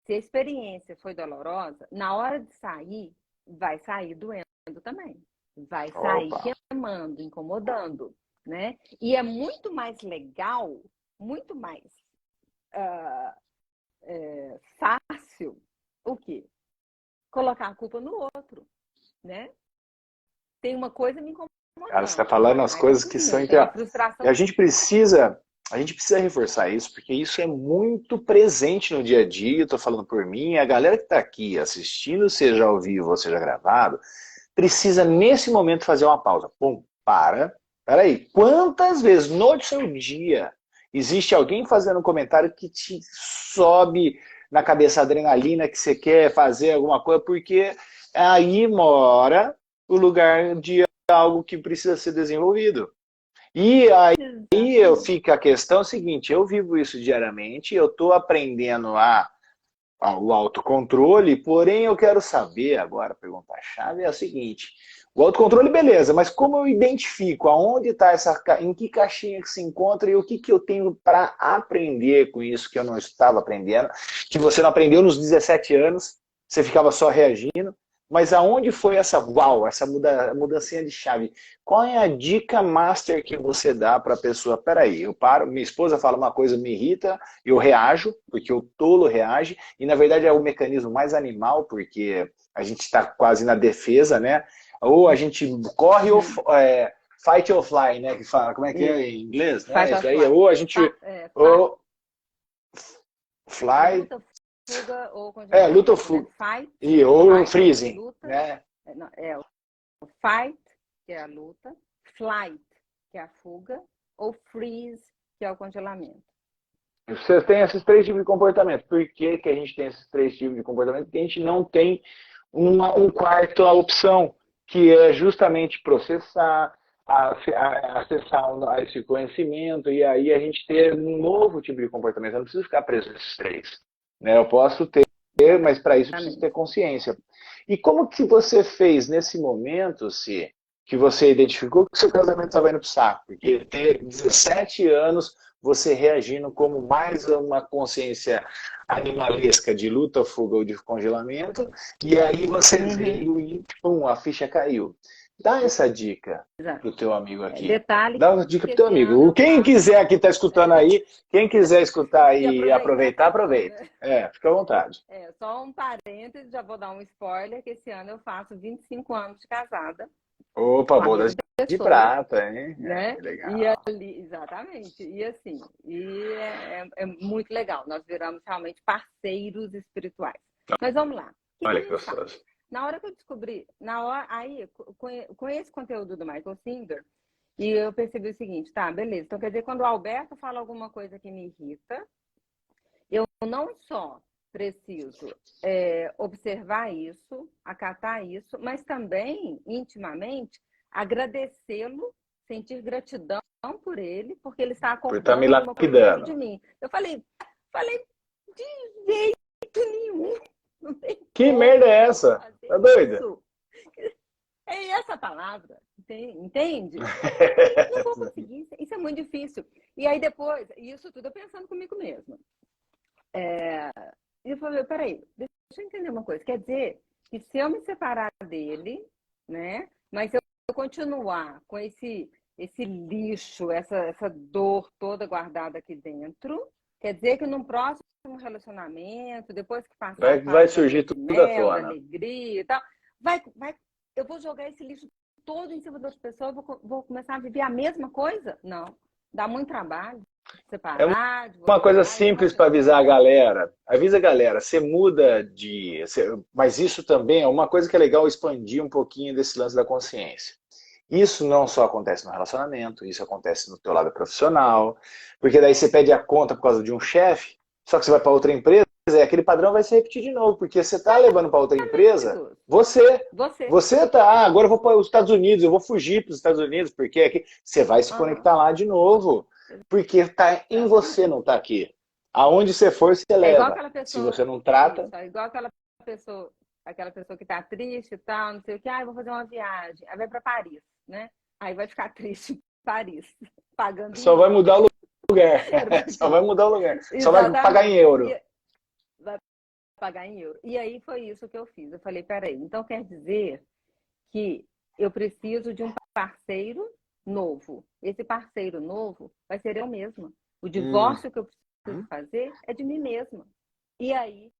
Se a experiência foi dolorosa, na hora de sair, vai sair doendo também. Vai sair Opa. queimando, incomodando, né? E é muito mais legal, muito mais fácil o quê? Colocar a culpa no outro, né? Tem uma coisa me Cara, você está incomodando. falando as Mas é coisas que são... comigo, tem uma frustração. A gente precisa reforçar isso, porque isso é muito presente no dia a dia. Eu estou falando por mim, a galera que está aqui assistindo, seja ao vivo ou seja gravado, precisa nesse momento fazer uma pausa. Pum, peraí. Quantas vezes no seu dia existe alguém fazendo um comentário que te sobe na cabeça a adrenalina que você quer fazer alguma coisa, porque aí mora o lugar de algo que precisa ser desenvolvido. E aí Exatamente. fica a questão seguinte, eu vivo isso diariamente, eu estou aprendendo o autocontrole, porém eu quero saber agora, a pergunta-chave é a seguinte, o autocontrole beleza, mas como eu identifico aonde está em que caixinha que se encontra e o que eu tenho para aprender com isso que eu não estava aprendendo, que você não aprendeu nos 17 anos, você ficava só reagindo, mas aonde foi essa mudancinha de chave? Qual é a dica master que você dá para a pessoa? Peraí, eu paro, minha esposa fala uma coisa, me irrita, eu reajo, porque o tolo reage, e na verdade é o mecanismo mais animal, porque a gente está quase na defesa, né? Ou a gente corre ou fight or fly, né? Que fala, como é que é em inglês? Né? Fight or Isso aí, flight. ou a gente ou fly, Luta, fuga ou congelamento, luta ou né? fuga, Fight, ou fight, freezing, luta, né? o fight, que é a luta, flight, que é a fuga, ou freeze, que é o congelamento. Você tem esses três tipos de comportamento. Por que a gente tem esses três tipos de comportamento? Porque a gente não tem um quarto opção, que é justamente processar, acessar esse conhecimento, e aí a gente ter um novo tipo de comportamento. Eu não preciso ficar preso nesses três. Né? Eu posso ter, mas para isso eu preciso ter consciência. E como que você fez nesse momento, se que você identificou que seu casamento estava indo para o saco? Porque ter 17 anos você reagindo como mais uma consciência animalesca de luta, fuga ou de congelamento, e aí você veio e pum, a ficha caiu. Dá essa dica Exato. pro teu amigo aqui. Detalhe Dá uma dica que pro teu esse ano amigo. eu Quem faço. quiser aqui tá escutando aí, quem quiser escutar E e aproveitar aproveitar, também, aproveita. né? Fica à vontade. Só um parênteses, já vou dar um spoiler, que esse ano eu faço 25 anos de casada Opa, com a bodas mesma de pessoa, prata, hein? né? Que E legal. ali, exatamente, e assim, é muito legal. Nós viramos realmente parceiros espirituais. Mas vamos lá. O que Olha a que gente faz? gostoso. Na hora que eu descobri, aí, com esse conteúdo do Michael Singer, e eu percebi o seguinte, tá, beleza. Então, quer dizer, quando o Alberto fala alguma coisa que me irrita, eu não só preciso observar isso, acatar isso, mas também, intimamente, agradecê-lo, sentir gratidão por ele, porque ele está Por estar me acordando alguma coisa dentro de lapidando. mim. Eu falei, de jeito nenhum, não tem Que como merda é essa? fazer Tá doida? isso. É essa palavra, entende? Não vou conseguir, isso é muito difícil. E aí depois, isso tudo eu pensando comigo mesma. E eu falei, peraí, deixa eu entender uma coisa. Quer dizer que se eu me separar dele, né? Mas se eu continuar com esse lixo, essa dor toda guardada aqui dentro, quer dizer que num próximo relacionamento, depois que passar a Vai fase da lua surgir de tudo à mel, da tona. alegria e tal, eu vou jogar esse lixo todo em cima da outra pessoa, vou começar a viver a mesma coisa? Não. Dá muito trabalho É separar, uma coisa divorciar, e simples realmente para dá avisar a trabalho. galera. Avisa a galera, você muda Mas isso também é uma coisa que é legal expandir um pouquinho desse lance da consciência. Isso não só acontece no relacionamento, isso acontece no teu lado profissional, porque daí você pede a conta por causa de um chefe, só que você vai para outra empresa e aquele padrão vai se repetir de novo, porque você está levando para outra empresa, você. Você. Você tá, agora eu vou para os Estados Unidos, eu vou fugir para os Estados Unidos, porque aqui você vai se conectar lá de novo, porque está em você, não está aqui. Aonde você for, você É igual leva. aquela Se pessoa, você não trata, isso, é igual aquela pessoa que tá triste e tal, não sei o que, eu vou fazer uma viagem, aí vai para Paris, né? Aí vai ficar triste em Paris, pagando em só vai euro. mudar o lugar. Era Só vai porque... mudar o lugar. Só vai pagar em Exatamente. euro. pagar em euro. E aí foi isso que eu fiz. Eu falei, peraí, então quer dizer que eu preciso de um parceiro novo. Esse parceiro novo vai ser eu mesma. O divórcio que eu preciso fazer é de mim mesma. E aí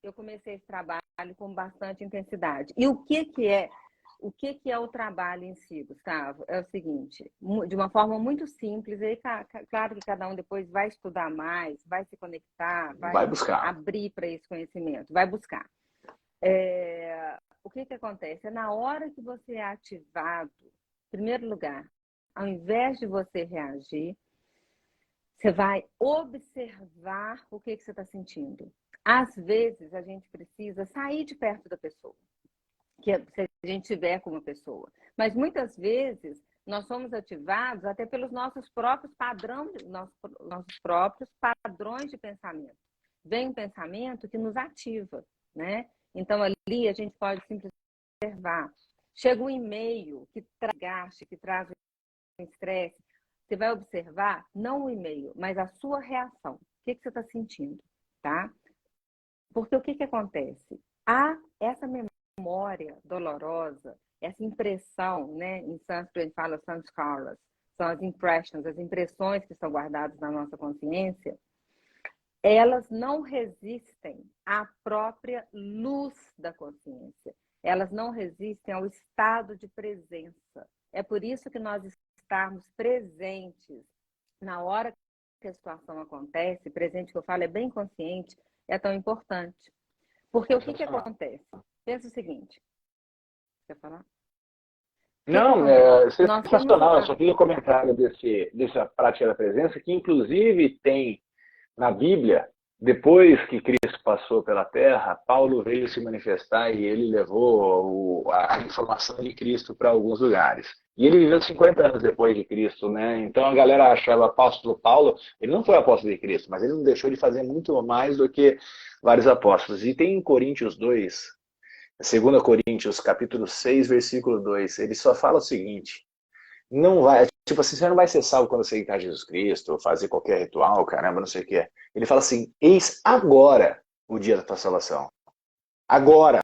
eu comecei esse trabalho com bastante intensidade. E o que é o trabalho em si, Gustavo? É o seguinte, de uma forma muito simples, aí, claro que cada um depois vai estudar mais, vai se conectar, Vai vai buscar. abrir para esse conhecimento, vai buscar. O que acontece? É na hora que você é ativado, em primeiro lugar, ao invés de você reagir, você vai observar o que você está sentindo. Às vezes, a gente precisa sair de perto da pessoa, se a gente tiver com uma pessoa. Mas, muitas vezes, nós somos ativados até pelos nossos próprios nossos próprios padrões de pensamento. Vem um pensamento que nos ativa, né? Então, ali, a gente pode simplesmente observar. Chega um e-mail que traz gasto, que traz estresse. Você vai observar, não o e-mail, mas a sua reação. O que você está sentindo, tá? Porque o que acontece? Há essa memória dolorosa, essa impressão, né? Em sânscrito a gente fala sanskaras, são as impressions, as impressões que estão guardadas na nossa consciência, elas não resistem à própria luz da consciência. Elas não resistem ao estado de presença. É por isso que nós estarmos presentes na hora que a situação acontece, presente que eu falo é bem consciente, é tão importante. Porque o que acontece? Pensa o seguinte. Quer falar? Não, é Nós temos sensacional. Eu só fiz um comentário dessa prática da presença, que inclusive tem na Bíblia, depois que Cristo passou pela Terra, Paulo veio se manifestar e ele levou a informação de Cristo para alguns lugares. E ele viveu 50 anos depois de Cristo, né? Então a galera achava o apóstolo Paulo, ele não foi apóstolo de Cristo, mas ele não deixou de fazer muito mais do que vários apóstolos. E tem em Coríntios 2, 2 Coríntios, capítulo 6, versículo 2, ele só fala o seguinte: não vai, tipo assim, você não vai ser salvo quando você aceitar Jesus Cristo, ou fazer qualquer ritual, caramba, não sei o que é. Ele fala assim: eis agora o dia da tua salvação. Agora.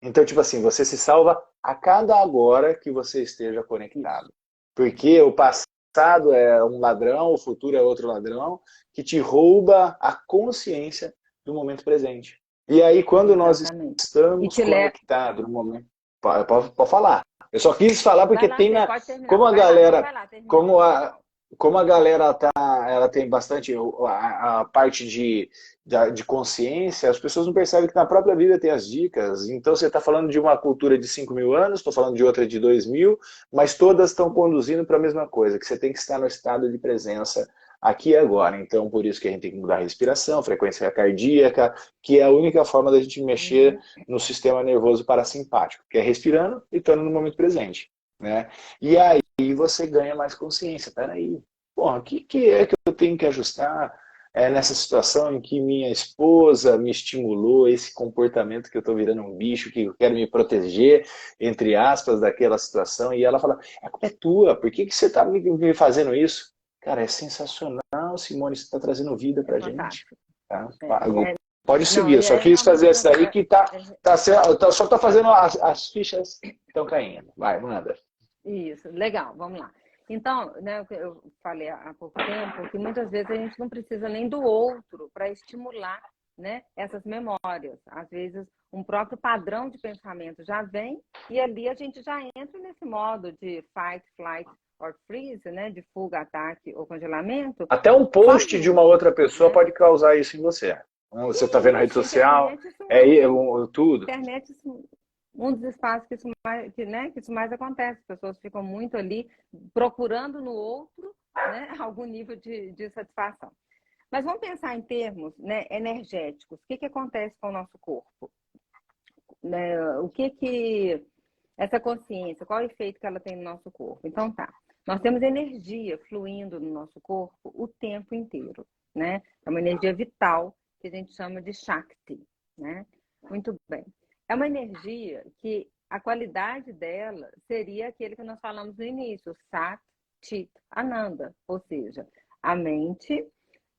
Então, tipo assim, você se salva a cada agora que você esteja conectado. Porque o passado é um ladrão, o futuro é outro ladrão, que te rouba a consciência do momento presente. E aí, quando nós Exatamente. estamos conectados no momento. Pode falar. Eu só quis falar Vai porque lá, tem você na. pode terminar. Como a Vai lá, não, galera. vai lá, termina. Como a galera tá, ela tem bastante a parte de consciência, as pessoas não percebem que na própria vida tem as dicas. Então você está falando de uma cultura de 5.000 anos, estou falando de outra de 2.000, mas todas estão conduzindo para a mesma coisa, que você tem que estar no estado de presença aqui e agora. Então, por isso que a gente tem que mudar a respiração, frequência cardíaca, que é a única forma da gente mexer no sistema nervoso parasimpático, que é respirando e estando no momento presente, né? E aí você ganha mais consciência. Peraí, porra, o que é que eu tenho que ajustar nessa situação em que minha esposa me estimulou esse comportamento que eu estou virando um bicho, que eu quero me proteger, entre aspas, daquela situação, e ela fala: a culpa é tua, por que você está me fazendo isso? Cara, é sensacional, Simone, você está trazendo vida pra gente. Fantástico. Tá? É, Pode não, seguir, eu só quis fazer essa aí que só tá fazendo as fichas estão caindo. Vai, manda. Isso, legal, vamos lá. Então, né, eu falei há pouco tempo que muitas vezes a gente não precisa nem do outro para estimular, né, essas memórias. Às vezes, um próprio padrão de pensamento já vem e ali a gente já entra nesse modo de fight, flight or freeze, né, de fuga, ataque ou congelamento. Até um post de Sozinho, uma outra pessoa, né? pode causar isso em você. Você está vendo a rede social, Internet, tudo. internet, um dos espaços que isso mais acontece. As pessoas ficam muito ali procurando no outro, né, algum nível de satisfação. Mas vamos pensar em termos, né, energéticos. O que acontece com o nosso corpo? Né, essa consciência, qual é o efeito que ela tem no nosso corpo? Então tá, nós temos energia fluindo no nosso corpo o tempo inteiro, né? É uma energia vital que a gente chama de Shakti, né? Muito bem. É uma energia que a qualidade dela seria aquele que nós falamos no início, Sat, Chit, Ananda, ou seja, a mente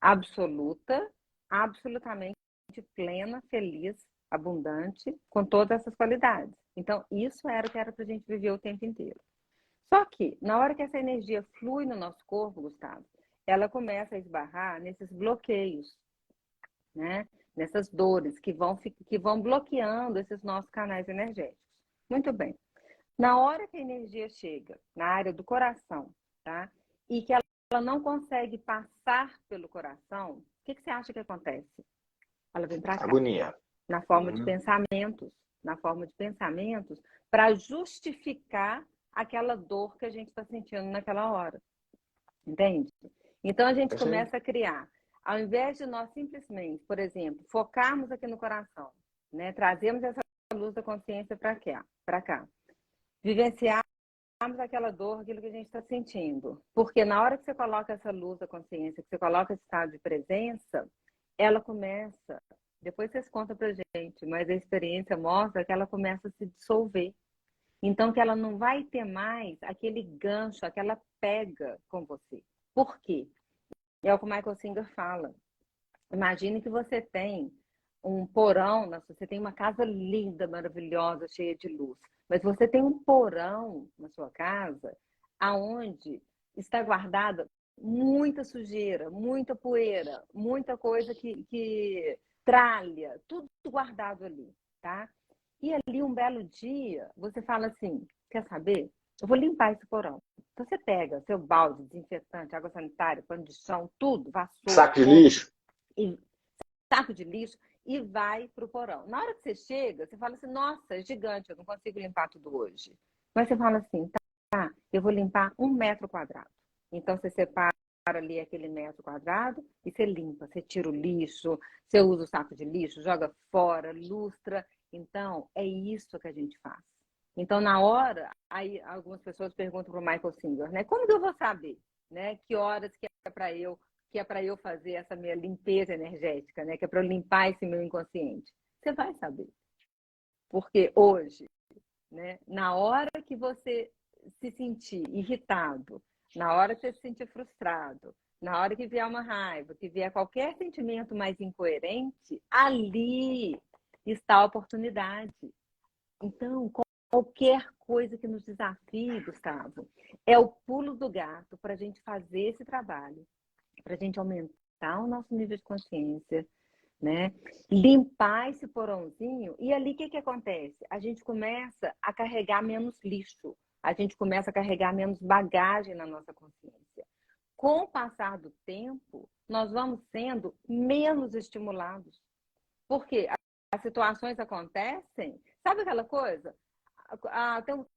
absoluta, absolutamente plena, feliz, abundante, com todas essas qualidades. Então, isso era o que era para a gente viver o tempo inteiro. Só que, na hora que essa energia flui no nosso corpo, Gustavo, ela começa a esbarrar nesses bloqueios, né? Nessas dores que vão bloqueando esses nossos canais energéticos. Muito bem. Na hora que a energia chega na área do coração, tá? E que ela não consegue passar pelo coração, o que você acha que acontece? Ela vem para cá, Agonia. na forma de pensamentos, para justificar aquela dor que a gente está sentindo naquela hora. Entende? Então a gente começa a criar, ao invés de nós simplesmente, por exemplo, focarmos aqui no coração, né? Trazemos essa luz da consciência para cá. Vivenciarmos aquela dor, aquilo que a gente está sentindo. Porque na hora que você coloca essa luz da consciência, que você coloca esse estado de presença, ela começa, depois vocês contam pra gente, mas a experiência mostra que ela começa a se dissolver. Então, que ela não vai ter mais aquele gancho, aquela pega com você. Por quê? É o que o Michael Singer fala. Imagine que você tem um porão, você tem uma casa linda, maravilhosa, cheia de luz. Mas você tem um porão na sua casa aonde está guardada muita sujeira, muita poeira, muita coisa que tralha, tudo guardado ali, tá? E ali um belo dia, você fala assim, quer saber? Eu vou limpar esse porão. Então você pega seu balde, desinfetante, água sanitária, pano de chão, tudo, vassoura, Saco de lixo. e saco de lixo e vai para o porão. Na hora que você chega, você fala assim, nossa, é gigante, eu não consigo limpar tudo hoje. Mas você fala assim, tá, eu vou limpar 1 metro quadrado. Então você separa ali aquele metro quadrado e você limpa, você tira o lixo, você usa o saco de lixo, joga fora, lustra. Então, é isso que a gente faz. Então, na hora, aí algumas pessoas perguntam para o Michael Singer, né? Como que eu vou saber, né? Que horas que é para eu fazer essa minha limpeza energética, né? Que é para eu limpar esse meu inconsciente. Você vai saber. Porque hoje, né? Na hora que você se sentir irritado, na hora que você se sentir frustrado, na hora que vier uma raiva, que vier qualquer sentimento mais incoerente, ali está a oportunidade. Então, qualquer coisa que nos desafie, Gustavo, é o pulo do gato para a gente fazer esse trabalho, para a gente aumentar o nosso nível de consciência, né? Limpar esse porãozinho e ali o que acontece? A gente começa a carregar menos lixo, a gente começa a carregar menos bagagem na nossa consciência. Com o passar do tempo, nós vamos sendo menos estimulados. Porque as situações acontecem, sabe aquela coisa?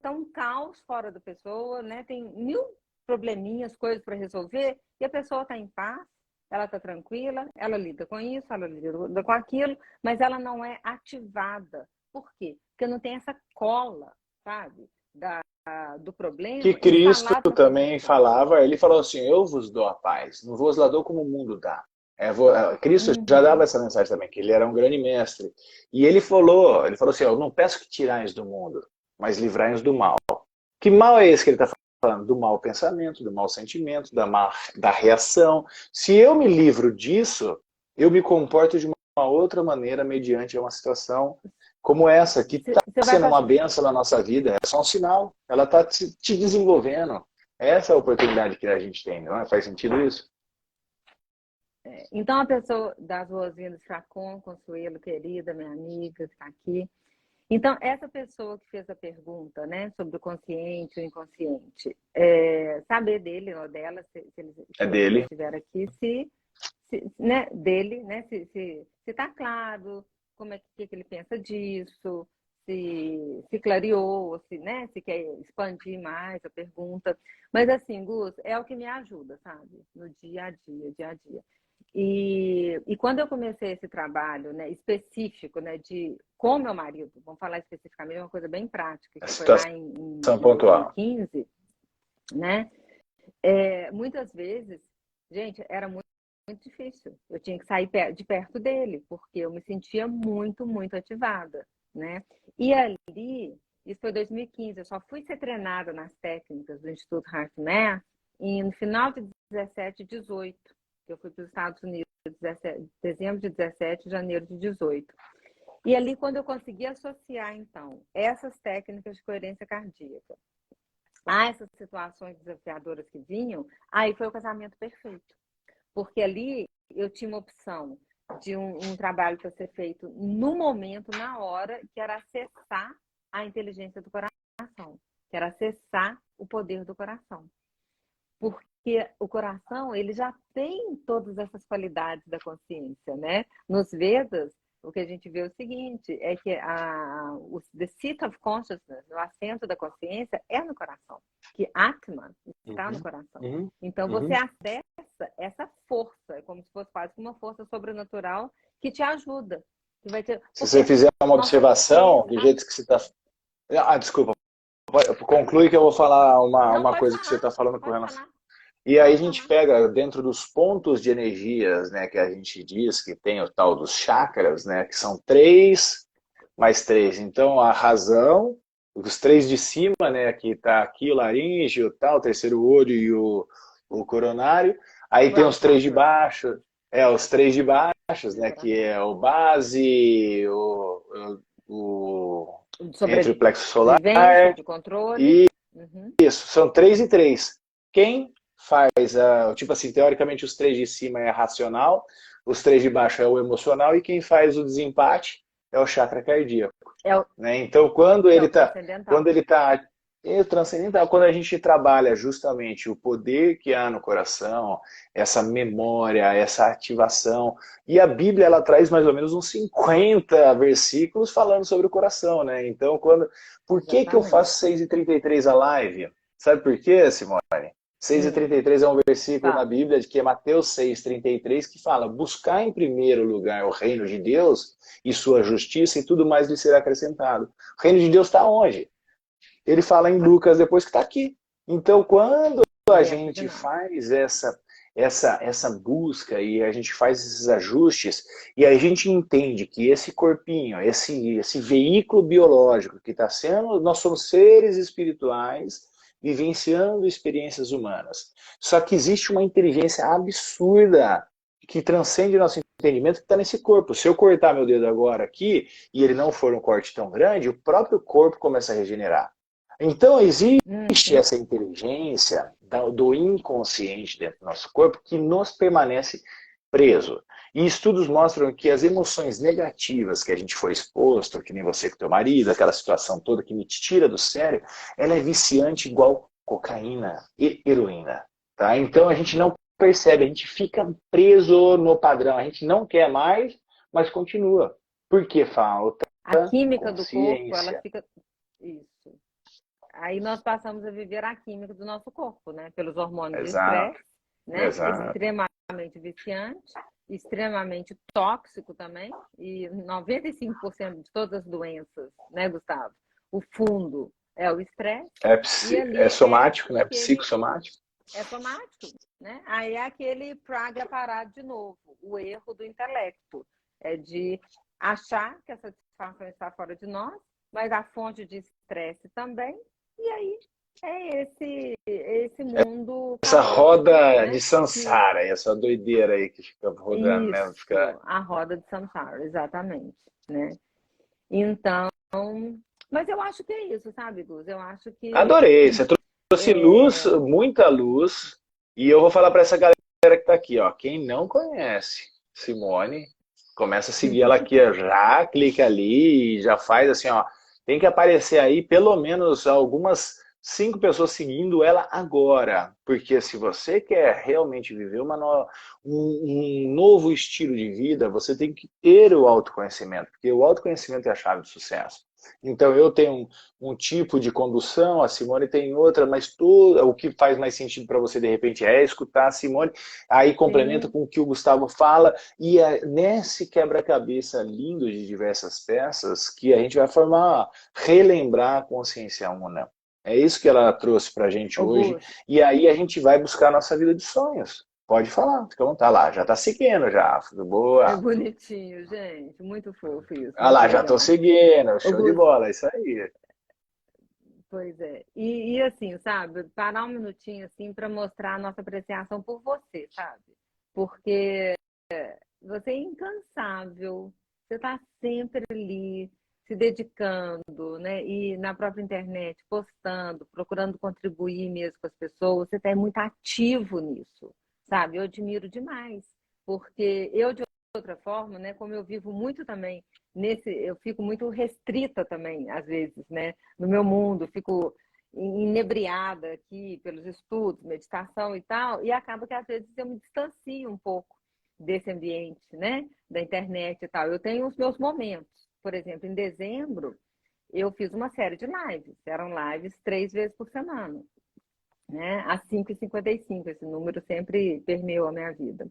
Tem um caos fora da pessoa, né? Tem 1000 probleminhas, coisas para resolver, e a pessoa está em paz, ela está tranquila, ela lida com isso, ela lida com aquilo, mas ela não é ativada. Por quê? Porque não tem essa cola, sabe? Do Que problema Cristo instalado na também percepção. falava, ele falou assim, eu vos dou a paz, não vos la dou como o mundo dá. Cristo já dava essa mensagem também, que ele era um grande mestre. E ele falou assim, eu não peço que tirais do mundo, mas livrai-nos do mal. Que mal é esse que ele está falando? Do mau pensamento, do mau sentimento, da reação. Se eu me livro disso, eu me comporto de uma outra maneira mediante uma situação como essa, que está sendo uma bênção na nossa vida. É só um sinal. Ela está te desenvolvendo. Essa é a oportunidade que a gente tem, não é? Faz sentido isso? Então, a pessoa das boas-vindas, Chacon, Consuelo, querida, minha amiga, está aqui. Então, essa pessoa que fez a pergunta, né, sobre o consciente e o inconsciente, saber dele ou dela, se eles dele. estiver aqui, né, dele, né, se está claro como é que ele pensa disso, se clareou, né, se quer expandir mais a pergunta. Mas assim, Gus, é o que me ajuda, sabe, no dia a dia. E quando eu comecei esse trabalho, né, específico, né, com meu marido, vamos falar especificamente, uma coisa bem prática, que foi lá em pontual. 2015, né? Muitas vezes, gente, era muito difícil. Eu tinha que sair de perto dele, porque eu me sentia muito, muito ativada, né? E ali, isso foi 2015, eu só fui ser treinada nas técnicas do Instituto HeartMath no final de 17 e 18. Eu fui para os Estados Unidos dezembro de 17, janeiro de 18. E ali, quando eu consegui associar, então, essas técnicas de coerência cardíaca a essas situações desafiadoras que vinham, aí foi o casamento perfeito. Porque ali eu tinha uma opção de um trabalho para ser feito no momento, na hora, que era acessar a inteligência do coração, que era acessar o poder do coração. Porque o coração, ele já tem todas essas qualidades da consciência, né? Nos Vedas, o que a gente vê é o seguinte, é que o the seat of consciousness, o assento da consciência, é no coração, que Atman está no coração. Então, você acessa essa força, é como se fosse quase uma força sobrenatural que te ajuda. Que vai ter... Se você fizer uma observação, do jeito que você está... Desculpa, conclui que eu vou falar uma coisa falar, que você está falando com relação... falar. E aí a gente pega dentro dos pontos de energias, né, que a gente diz que tem o tal dos chakras, né, que são 3 mais 3. Então a razão, os 3 de cima, né, que está aqui o laríngeo, tal, o terceiro olho e o coronário. Aí tem os 3 de baixo, os 3 de baixo, né, que é o base, entre o plexo solar de controle. Isso, são 3 e 3. Quem faz, tipo assim, teoricamente os 3 de cima é racional, os 3 de baixo é o emocional, e quem faz o desempate é o chakra cardíaco. Né? Então, quando ele está transcendental, quando a gente trabalha justamente o poder que há no coração, essa memória, essa ativação, e a Bíblia ela traz mais ou menos uns 50 versículos falando sobre o coração, né? Então, por que eu faço 6h33 a live? Sabe por quê, Simone? 6h33 é um versículo na Bíblia, que é Mateus 6,33, que fala: buscar em primeiro lugar o reino de Deus e sua justiça, e tudo mais lhe será acrescentado. O reino de Deus está onde? Ele fala em Lucas depois que está aqui. Então, quando a gente faz essa busca e a gente faz esses ajustes e a gente entende que esse corpinho, esse veículo biológico que está sendo, nós somos seres espirituais vivenciando experiências humanas. Só que existe uma inteligência absurda que transcende o nosso entendimento, que está nesse corpo. Se eu cortar meu dedo agora aqui e ele não for um corte tão grande, o próprio corpo começa a regenerar. Então existe essa inteligência do inconsciente dentro do nosso corpo que nos permanece preso. E estudos mostram que as emoções negativas que a gente foi exposto, que nem você com teu marido, aquela situação toda que me tira do sério, ela é viciante igual cocaína e heroína. Tá? Então a gente não percebe, a gente fica preso no padrão, a gente não quer mais, mas continua. Porque falta a química do corpo, ela fica... Isso. Aí nós passamos a viver a química do nosso corpo, né? Pelos hormônios de estresse, né? Extremamente viciante, extremamente tóxico também, e 95% de todas as doenças, né, Gustavo? O fundo é o estresse. É somático, né? Psicossomático. É somático, né? Aí é aquele praga parado de novo, o erro do intelecto, é de achar que a satisfação está fora de nós, mas a fonte de estresse também. E aí é esse mundo. Essa roda, né, de samsara, essa doideira aí que fica rodando, isso, né? Fica... a roda de samsara, exatamente, né? Então, mas eu acho que é isso, sabe, Gus? Eu acho que... Adorei, você trouxe luz, muita luz, e eu vou falar para essa galera que está aqui, ó, quem não conhece Simone, começa a seguir ela aqui, já clica ali e já faz assim, ó, tem que aparecer aí pelo menos algumas 5 pessoas seguindo ela agora, porque se você quer realmente viver um novo estilo de vida, você tem que ter o autoconhecimento, porque o autoconhecimento é a chave do sucesso. Então eu tenho um tipo de condução, a Simone tem outra, mas o que faz mais sentido para você de repente é escutar a Simone, aí complementa com o que o Gustavo fala, e é nesse quebra-cabeça lindo de diversas peças que a gente vai formar, relembrar a consciência una. É isso que ela trouxe pra gente hoje, e aí a gente vai buscar a nossa vida de sonhos. Pode falar, fica à vontade. Lá, já tá seguindo já, tudo boa. É bonitinho, gente, muito fofo isso. Ah lá, já tô seguindo, show de bola, isso aí. Pois é, e assim, sabe, parar um minutinho assim para mostrar a nossa apreciação por você, sabe? Porque você é incansável, você está sempre ali, se dedicando, né? E na própria internet, postando, procurando contribuir mesmo com as pessoas, você está muito ativo nisso, sabe? Eu admiro demais, porque eu, de outra forma, né? Como eu vivo muito também eu fico muito restrita também, às vezes, né? No meu mundo, fico inebriada aqui pelos estudos, meditação e tal, e acaba que às vezes eu me distancio um pouco desse ambiente, né? Da internet e tal. Eu tenho os meus momentos. Por exemplo, em dezembro, eu fiz uma série de lives. Eram lives 3 vezes por semana, né? Às 5h55. Esse número sempre permeou a minha vida.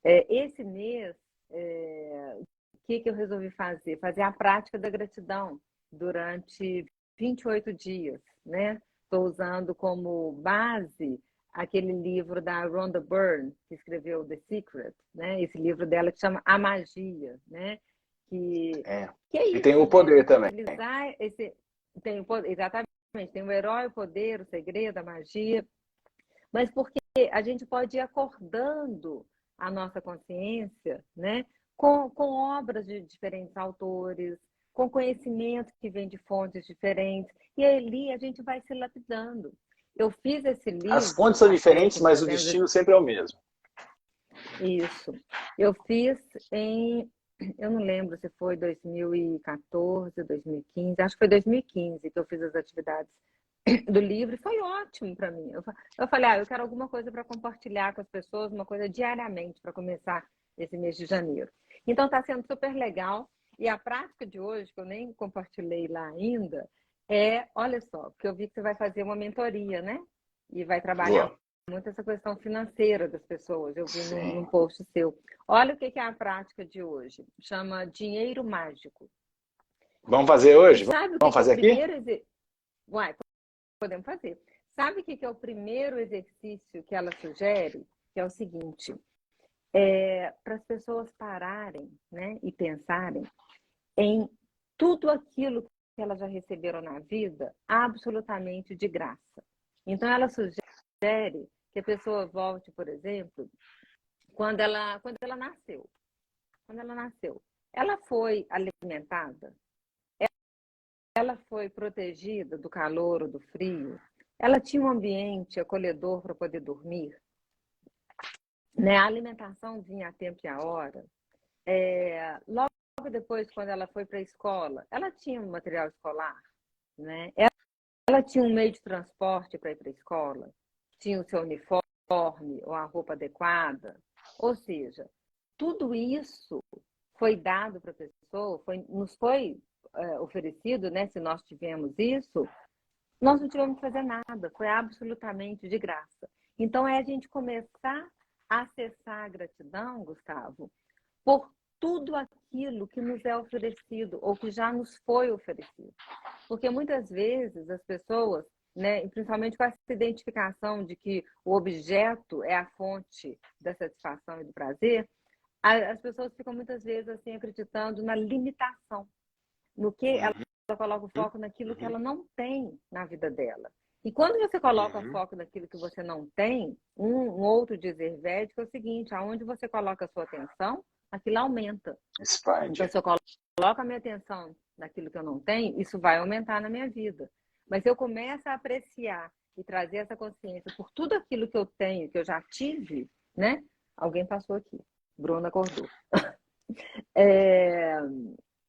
Esse mês, o que eu resolvi fazer? Fazer a prática da gratidão durante 28 dias, né? Estou usando como base aquele livro da Rhonda Byrne, que escreveu The Secret, né? Esse livro dela que chama A Magia, né? Que é E tem isso, o gente, poder também. utilizar esse... Tem o poder, exatamente, tem o herói, o poder, o segredo, a magia, mas porque a gente pode ir acordando a nossa consciência, né? Com obras de diferentes autores, com conhecimento que vem de fontes diferentes, e ali a gente vai se lapidando. Eu fiz esse As fontes livro, são acho que nós diferentes, mas o conversamos destino sempre é o mesmo. isso. Eu fiz eu não lembro se foi 2014, 2015, acho que foi 2015 que eu fiz as atividades do livro e foi ótimo para mim. Eu falei, eu quero alguma coisa para compartilhar com as pessoas, uma coisa diariamente para começar esse mês de janeiro. Então está sendo super legal. E a prática de hoje, que eu nem compartilhei lá ainda, olha só, porque eu vi que você vai fazer uma mentoria, né? E vai trabalhar Boa. muito essa questão financeira das pessoas. Eu vi num Sim. post seu. Olha o que é a prática de hoje. Chama dinheiro mágico. Vamos fazer E hoje? sabe o Vamos que é o fazer aqui? primeiro exercício? Podemos fazer. Sabe o que é o primeiro exercício que ela sugere? Que é o seguinte: para as pessoas pararem, né, e pensarem em tudo aquilo que elas já receberam na vida, absolutamente de graça. Então, ela sugere que a pessoa volte, por exemplo, quando ela nasceu. Quando ela nasceu, ela foi alimentada, ela foi protegida do calor ou do frio, ela tinha um ambiente acolhedor para poder dormir, né? A alimentação vinha a tempo e a hora. Logo depois, quando ela foi para a escola, ela tinha um material escolar, né? Ela tinha um meio de transporte para ir para a escola, tinha o seu uniforme ou a roupa adequada. Ou seja, tudo isso foi dado para a pessoa, nos foi oferecido, né? Se nós tivemos isso, nós não tivemos que fazer nada, foi absolutamente de graça. Então, é a gente começar a acessar a gratidão, Gustavo, por tudo aquilo que nos é oferecido ou que já nos foi oferecido. Porque muitas vezes as pessoas, né, principalmente com essa identificação de que o objeto é a fonte da satisfação e do prazer, as pessoas ficam muitas vezes assim acreditando na limitação, no que ela coloca o foco naquilo que ela não tem na vida dela. E quando você coloca o foco naquilo que você não tem, um outro dizer védico é o seguinte: aonde você coloca a sua atenção, aquilo aumenta. Então, Expande. se eu coloco a minha atenção naquilo que eu não tenho, isso vai aumentar na minha vida. Mas se eu começo a apreciar e trazer essa consciência por tudo aquilo que eu tenho, que eu já tive, né? Alguém passou aqui. Bruna acordou.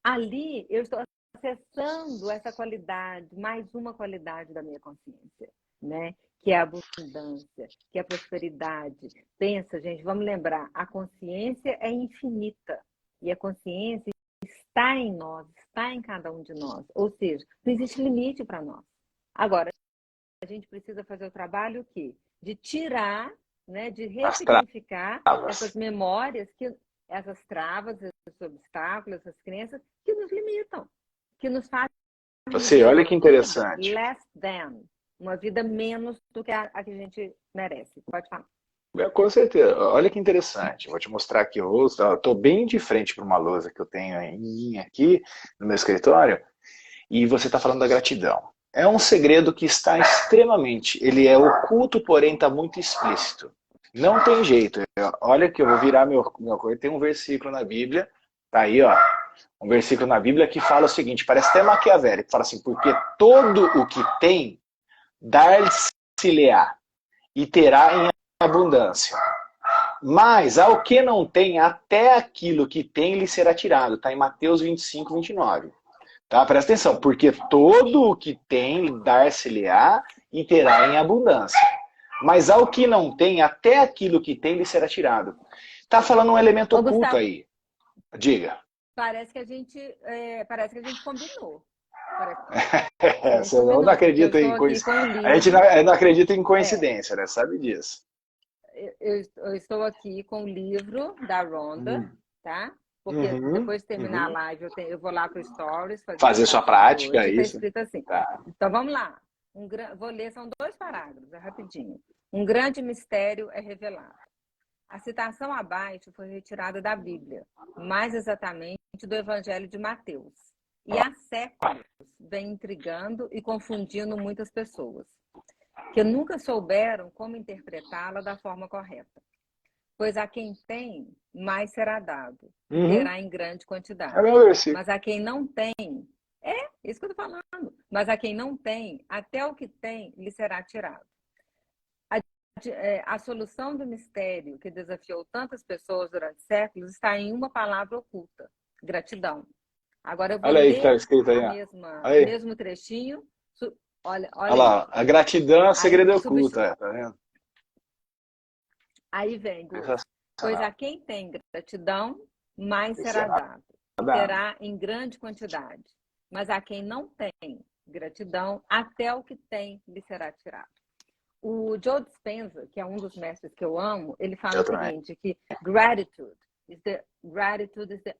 Ali eu estou acessando essa qualidade, mais uma qualidade da minha consciência, né? Que é a abundância, que é a prosperidade. Pensa, gente, vamos lembrar, a consciência é infinita e a consciência está em nós, está em cada um de nós. Ou seja, não existe limite para nós. Agora, a gente precisa fazer o trabalho o quê? De tirar, né, de As ressignificar essas travas. memórias, essas travas, esses obstáculos, essas crenças que nos limitam, que nos fazem Você, viver olha uma que vida interessante. less than, uma vida menos do que a que a gente merece. Pode falar. Com certeza. Olha que interessante. Vou te mostrar aqui o rosto. Estou bem de frente para uma lousa que eu tenho em mim aqui no meu escritório. E você está falando da gratidão. É um segredo que está extremamente, ele é oculto, porém está muito explícito. Não tem jeito. Olha que eu vou virar meu coisa. Tem um versículo na Bíblia, tá aí, ó. Um versículo na Bíblia que fala o seguinte, parece até maquiavélico, fala assim, porque todo o que tem, dar-se-lhe-á, e terá em abundância. Mas ao que não tem, até aquilo que tem lhe será tirado. Está em Mateus 25, 29. Tá? Presta atenção, porque todo o que tem, dar-se-lhe-á e terá em abundância. Mas ao que não tem, até aquilo que tem lhe será tirado. Tá falando um elemento Ô, oculto Gustavo, aí. Diga. parece que a gente, parece que a gente combinou. A gente Você não combinou, porque eu acredita estou em aqui com um A gente livro. não acredita em É, coincidência, né? Sabe disso. eu estou aqui com o livro da Rhonda, Hum. tá? Porque Uhum, depois de terminar a uhum. live, eu vou lá para o Stories fazer a Fazer sua citação de prática, hoje. Está isso. escrito assim. Tá. Então vamos lá. Vou ler, são 2 parágrafos, é rapidinho. Um grande mistério é revelado. A citação abaixo foi retirada da Bíblia, mais exatamente do Evangelho de Mateus. E há séculos vem intrigando e confundindo muitas pessoas, que nunca souberam como interpretá-la da forma correta. Pois a quem tem, mais será dado, e Uhum. terá em grande É o quantidade. meu versículo. Mas a quem não tem, isso que eu estou falando, mas a quem não tem, até o que tem lhe será tirado. A solução do mistério que desafiou tantas pessoas durante séculos está em uma palavra oculta: gratidão. Agora eu vou Olha aí que está ler escrito aí, ó. o Aí. mesmo trechinho. Olha, Olha olha aí. lá, a gratidão é o Aí, segredo oculto, tá vendo? aí vem, Gus. Pois a Sensacional. quem tem gratidão, mais Isso é será dado, e nada. terá em grande quantidade. Mas a quem não tem gratidão, até o que tem lhe será tirado. O Joe Dispenza, que é um dos mestres que eu amo, ele fala Eu o também. seguinte, que gratitude is the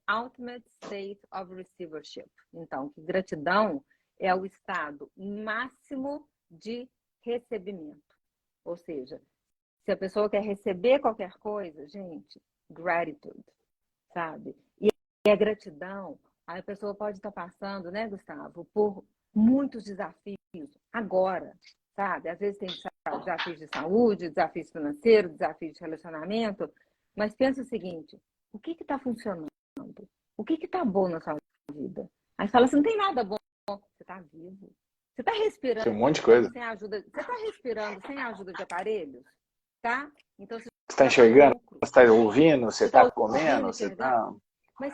ultimate state of receivership. Então, que gratidão é o estado máximo de recebimento. Ou seja, se a pessoa quer receber qualquer coisa, gente, gratitude, sabe? E a gratidão, a pessoa pode estar passando, né, Gustavo, por muitos desafios agora, sabe? Às vezes tem desafios de saúde, desafios financeiros, desafios de relacionamento, mas pensa o seguinte, o que está funcionando? O que está bom na sua vida? Aí fala assim, não tem nada bom, você está vivo. Você está respirando Tem um monte de coisa. sem ajuda, você está respirando sem a ajuda de aparelhos, tá? Então você Você está já está no enxergando? lucro. Você está ouvindo? Você Você está está comendo? ouvindo, Você enxergando? está... Mas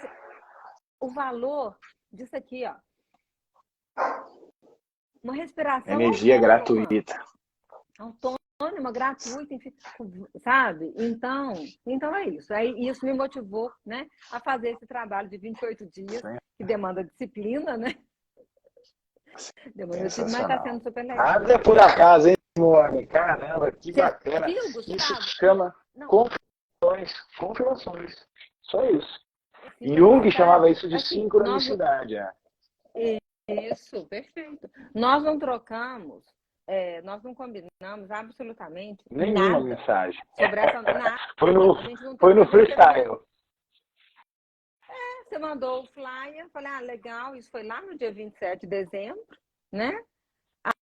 o valor disso aqui, ó, uma respiração Energia autônoma, gratuita. gratuita, enfim, sabe? Então é isso. Aí isso me motivou, né, a fazer esse trabalho de 28 dias, que demanda disciplina, né? Demanda disciplina, mas está Sensacional. sendo super legal. Nada é por acaso, hein, Simone? Caramba, que Você bacana. viu, Isso Gustavo? chama Não, confirmações. Confirmações. Só isso. Jung chamava sincronicidade. isso de Assim, sincronicidade. isso, perfeito. Nós não trocamos, nós não combinamos absolutamente Nenhuma nada mensagem. sobre essa nada. Foi no, A gente não foi no a gente teve freestyle. você mandou o flyer, falei, legal, isso foi lá no dia 27 de dezembro, né?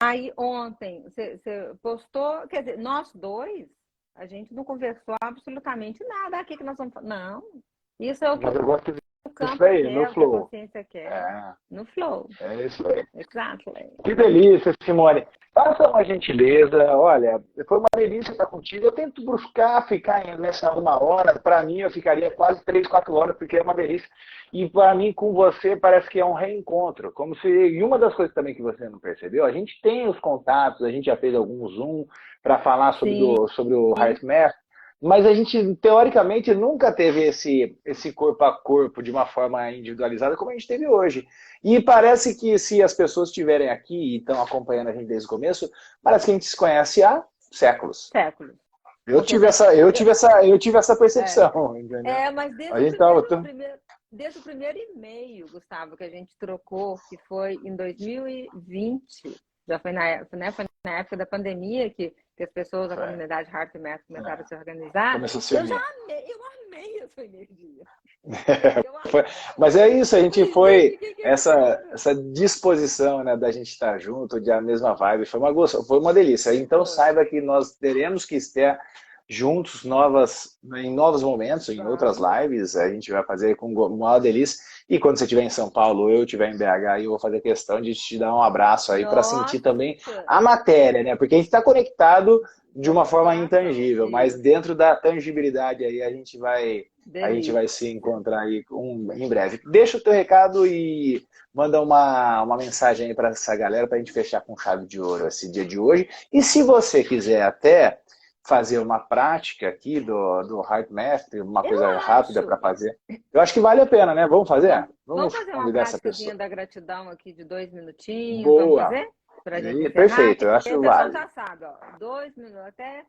Aí ontem você postou, quer dizer, nós dois, a gente não conversou absolutamente nada. Aqui que nós vamos falar. Não, isso é o que Mas eu gosto o disso campo daí, no quer, o que a flow. consciência quer. É, No flow. é isso aí. Exactly. Que delícia, Simone. Faça uma gentileza. Olha, foi uma delícia estar contigo. Eu tento buscar ficar nessa 1 hora. Para mim, eu ficaria quase 3, 4 horas, porque é uma delícia. E para mim, com você, parece que é um reencontro. Como se... E uma das coisas também que você não percebeu, a gente tem os contatos, a gente já fez algum Zoom para falar Sim. sobre o Heart Math, mas a gente, teoricamente, nunca teve esse corpo a corpo de uma forma individualizada como a gente teve hoje. E parece que se as pessoas estiverem aqui e estão acompanhando a gente desde o começo, parece que a gente se conhece há séculos. Séculos. Eu tive essa percepção, entendeu? Mas A gente tava... desde o primeiro e-mail, Gustavo, que a gente trocou, que foi em 2020, já foi na época, né? Foi na época da pandemia que as pessoas da comunidade Heart Math começaram a se organizar. Começou a se unir. Eu amei a sua energia. Mas é isso, a gente foi essa disposição, né, da gente estar junto, de a mesma vibe, foi uma delícia. Então saiba que nós teremos que estar juntos em novos momentos, em outras Vamos. lives. A gente vai fazer com o maior delícia. E quando você estiver em São Paulo, eu estiver em BH, eu vou fazer questão de te dar um abraço aí para sentir também Nossa, a matéria, né? Porque a gente está conectado de uma no forma coração. intangível, mas Isso. dentro da tangibilidade aí a gente vai Delícia. se encontrar aí em breve. Deixa o teu recado e manda uma mensagem aí para essa galera para a gente fechar com chave de ouro esse dia de hoje. E se você quiser até fazer uma prática aqui do Heart Math, uma Eu coisa rápida para acho. fazer, eu acho que vale a pena, né? Vamos fazer? Vamos Vamos fazer uma convidar essa práticazinha pessoa. da gratidão aqui de 2 minutinhos. Vamos Boa! fazer? Para a gente encerrar? Perfeito, eu E acho aí que o pessoal vale. já sabe, ó. 2 minutos até.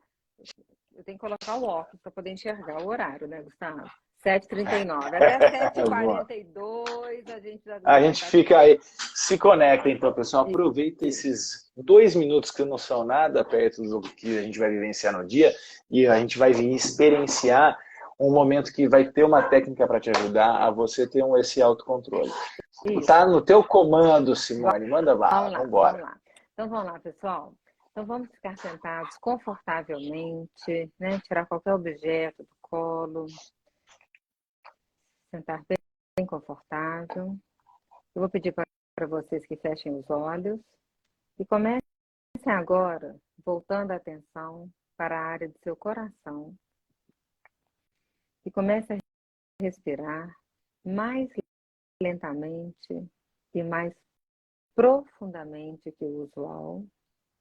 Eu tenho que colocar o óculos para poder enxergar o horário, né, Gustavo? 7h39. Até sete h Boa. quarenta e dois a gente A já vai gente estar fica aí, se conecta então, pessoal. Aproveita aqui. esses 2 minutos que não são nada perto do que a gente vai vivenciar no dia e a gente vai vir experienciar um momento que vai ter uma técnica para te ajudar a você ter esse autocontrole. Tá Isso. no teu comando, Simone. Manda bala, Vamos lá, vamos vamos embora. lá. Então vamos lá, pessoal. Então vamos ficar sentados confortavelmente, né? Tirar qualquer objeto do colo, sentar bem confortável. Eu vou pedir para vocês que fechem os olhos e comecem agora, voltando a atenção para a área do seu coração e comece a respirar mais lentamente e mais profundamente que o usual,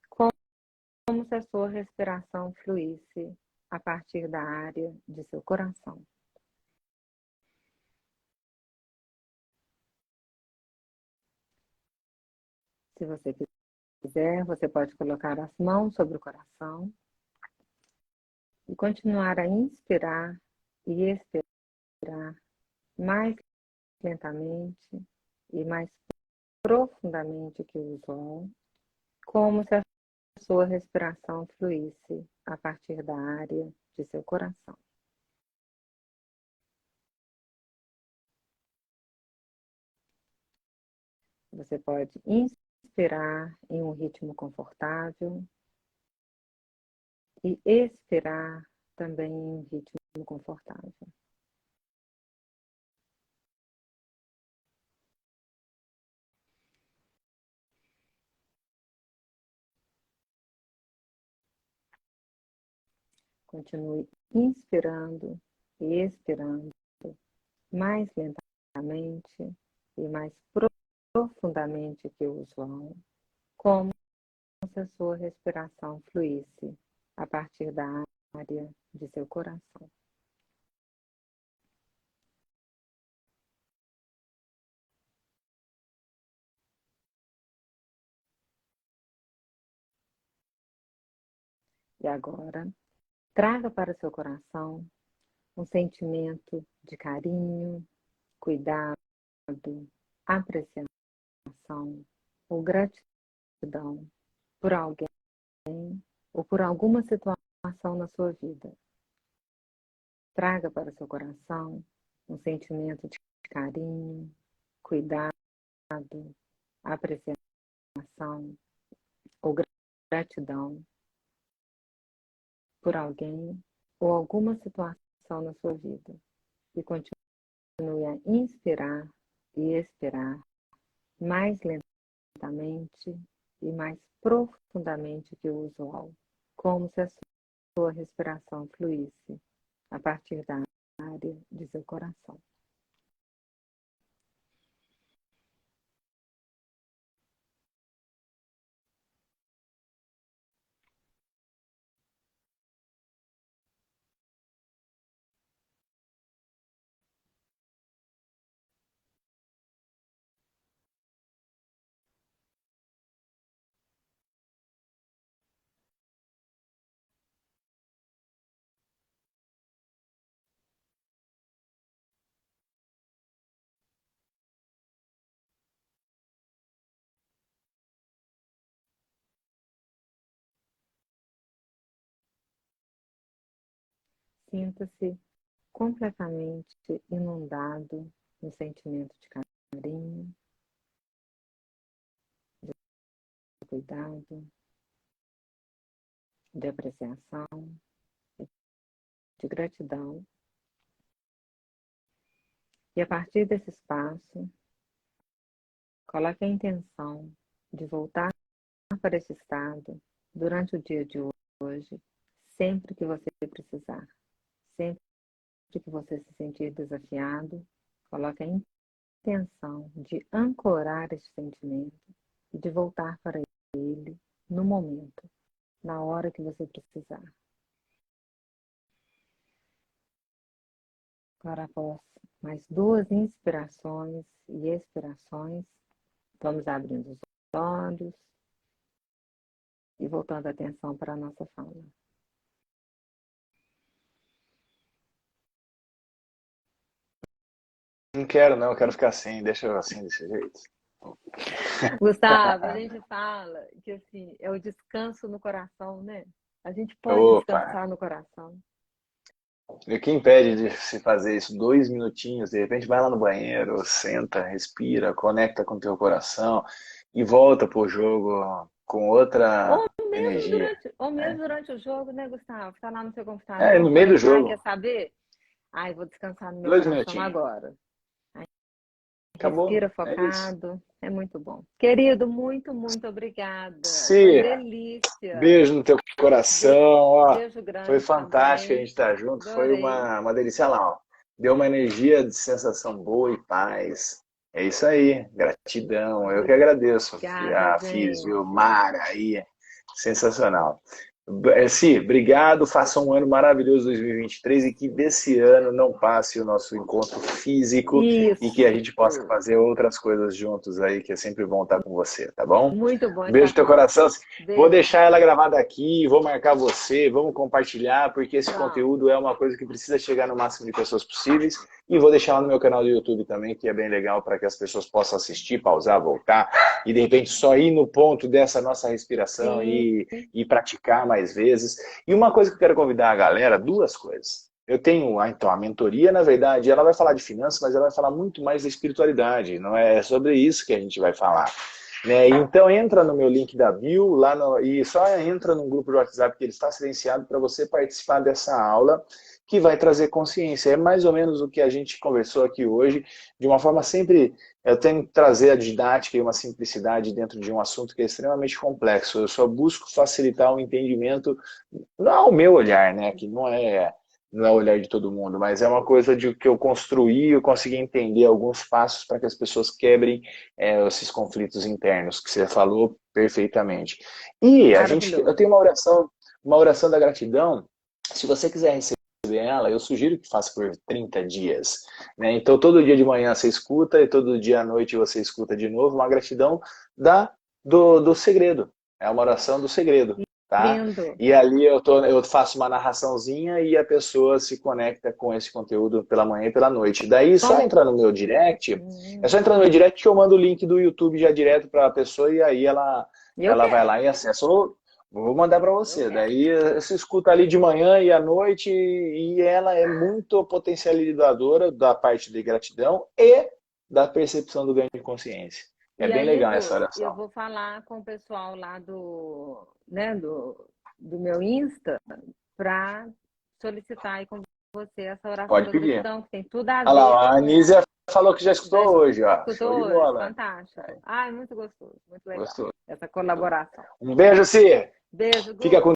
como se a sua respiração fluísse a partir da área de seu coração. Se você quiser, você pode colocar as mãos sobre o coração e continuar a inspirar e expirar mais lentamente e mais profundamente que o usual, como se a sua respiração fluísse a partir da área de seu coração. Você pode inspirar em um ritmo confortável e expirar também em um ritmo confortável. Continue inspirando e expirando mais lentamente e mais profundamente que o usual, como se a sua respiração fluísse a partir da área de seu coração. E agora, traga para o seu coração um sentimento de carinho, cuidado, apreciação ou gratidão por alguém ou por alguma situação na sua vida. Traga para o seu coração um sentimento de carinho, cuidado, apreciação ou gratidão por alguém ou alguma situação na sua vida. E continue a inspirar e expirar mais lentamente e mais profundamente que o usual, como se a sua respiração fluísse a partir da área de seu coração. Sinta-se completamente inundado no sentimento de carinho, de cuidado, de apreciação de gratidão. E a partir desse espaço, coloque a intenção de voltar para esse estado durante o dia de hoje, sempre que você precisar. Sempre que você se sentir desafiado, coloque a intenção de ancorar esse sentimento e de voltar para ele no momento, na hora que você precisar. Agora, após mais 2 inspirações e expirações, vamos abrindo os olhos e voltando a atenção para a nossa fala. Não quero, não, eu quero ficar assim, deixa eu assim desse jeito. Gustavo, a gente fala que assim, é o descanso no coração, né? A gente pode Opa! descansar no coração. E o que impede de se fazer isso 2 minutinhos? De repente vai lá no banheiro, senta, respira, conecta com o teu coração e volta pro jogo com outra energia. Ou mesmo Né? durante o jogo, né, Gustavo? Tá lá no seu É, computador, no meio fala do assim, ai, jogo, quer saber? Ai, vou descansar no meu 2 minutinhos. coração agora. Acabou, Respira é isso. focado, é muito bom. Querido, muito, muito obrigada. Foi Se delícia. beijo no teu coração, ó. Beijo Foi grande fantástico a gente também. estar junto, foi Adorei. uma delícia lá, ó. Deu uma energia de sensação boa e paz. É isso aí, gratidão. Eu que agradeço, Obrigada, a Fiz, gente. viu? Mara aí, sensacional. Si, obrigado, faça um ano maravilhoso 2023 e que desse ano não passe o nosso encontro físico e que a Isso. gente possa fazer outras coisas juntos aí, que é sempre bom estar com você, tá bom? Muito bom Um beijo estar no teu com você. coração. Vou Beijo. deixar ela gravada aqui, vou marcar você, vamos compartilhar, porque esse Pronto. conteúdo é uma coisa que precisa chegar no máximo de pessoas possíveis. E vou deixar lá no meu canal do YouTube também, que é bem legal para que as pessoas possam assistir, pausar, voltar e de repente só ir no ponto dessa nossa respiração Sim. e praticar mais vezes. E uma coisa que eu quero convidar a galera, 2 coisas. Eu tenho, então, a mentoria, na verdade, ela vai falar de finanças, mas ela vai falar muito mais da espiritualidade. Não é sobre isso que a gente vai falar. Né? Então entra no meu link da bio lá e só entra no grupo de WhatsApp que ele está silenciado para você participar dessa aula que vai trazer consciência. É mais ou menos o que a gente conversou aqui hoje, de uma forma sempre, eu tenho que trazer a didática e uma simplicidade dentro de um assunto que é extremamente complexo. Eu só busco facilitar o entendimento, não ao meu olhar, né, que não é o olhar de todo mundo, mas é uma coisa de que eu construí, eu consegui entender alguns passos para que as pessoas quebrem esses conflitos internos que você falou perfeitamente. E eu tenho uma oração da gratidão. Se você quiser receber ela, eu sugiro que faça por 30 dias. Né? Então, todo dia de manhã você escuta e todo dia à noite você escuta de novo uma gratidão do segredo. É uma oração do segredo. Tá? Lindo. E ali eu faço uma narraçãozinha e a pessoa se conecta com esse conteúdo pela manhã e pela noite. Daí, só entrar no meu direct, é só entrar no meu direct que eu mando o link do YouTube já direto para a pessoa e aí ela vai lá e acessa. Vou mandar para você. Daí você escuta ali de manhã e à noite e ela é muito potencializadora da parte de gratidão e da percepção do ganho de consciência. É E bem aí, legal essa Gu, oração. eu vou falar com o pessoal lá do meu Insta para solicitar aí com você essa oração Pode da pedir. gratidão, que tem tudo a Olha ver lá, a com... Anísia falou que já escutou hoje, ó. Escutou Show de hoje? bola. Fantástico. Ai, muito gostoso, muito legal. Gostou. Essa colaboração. Um beijo, Si. Beijo, Fica Gu. com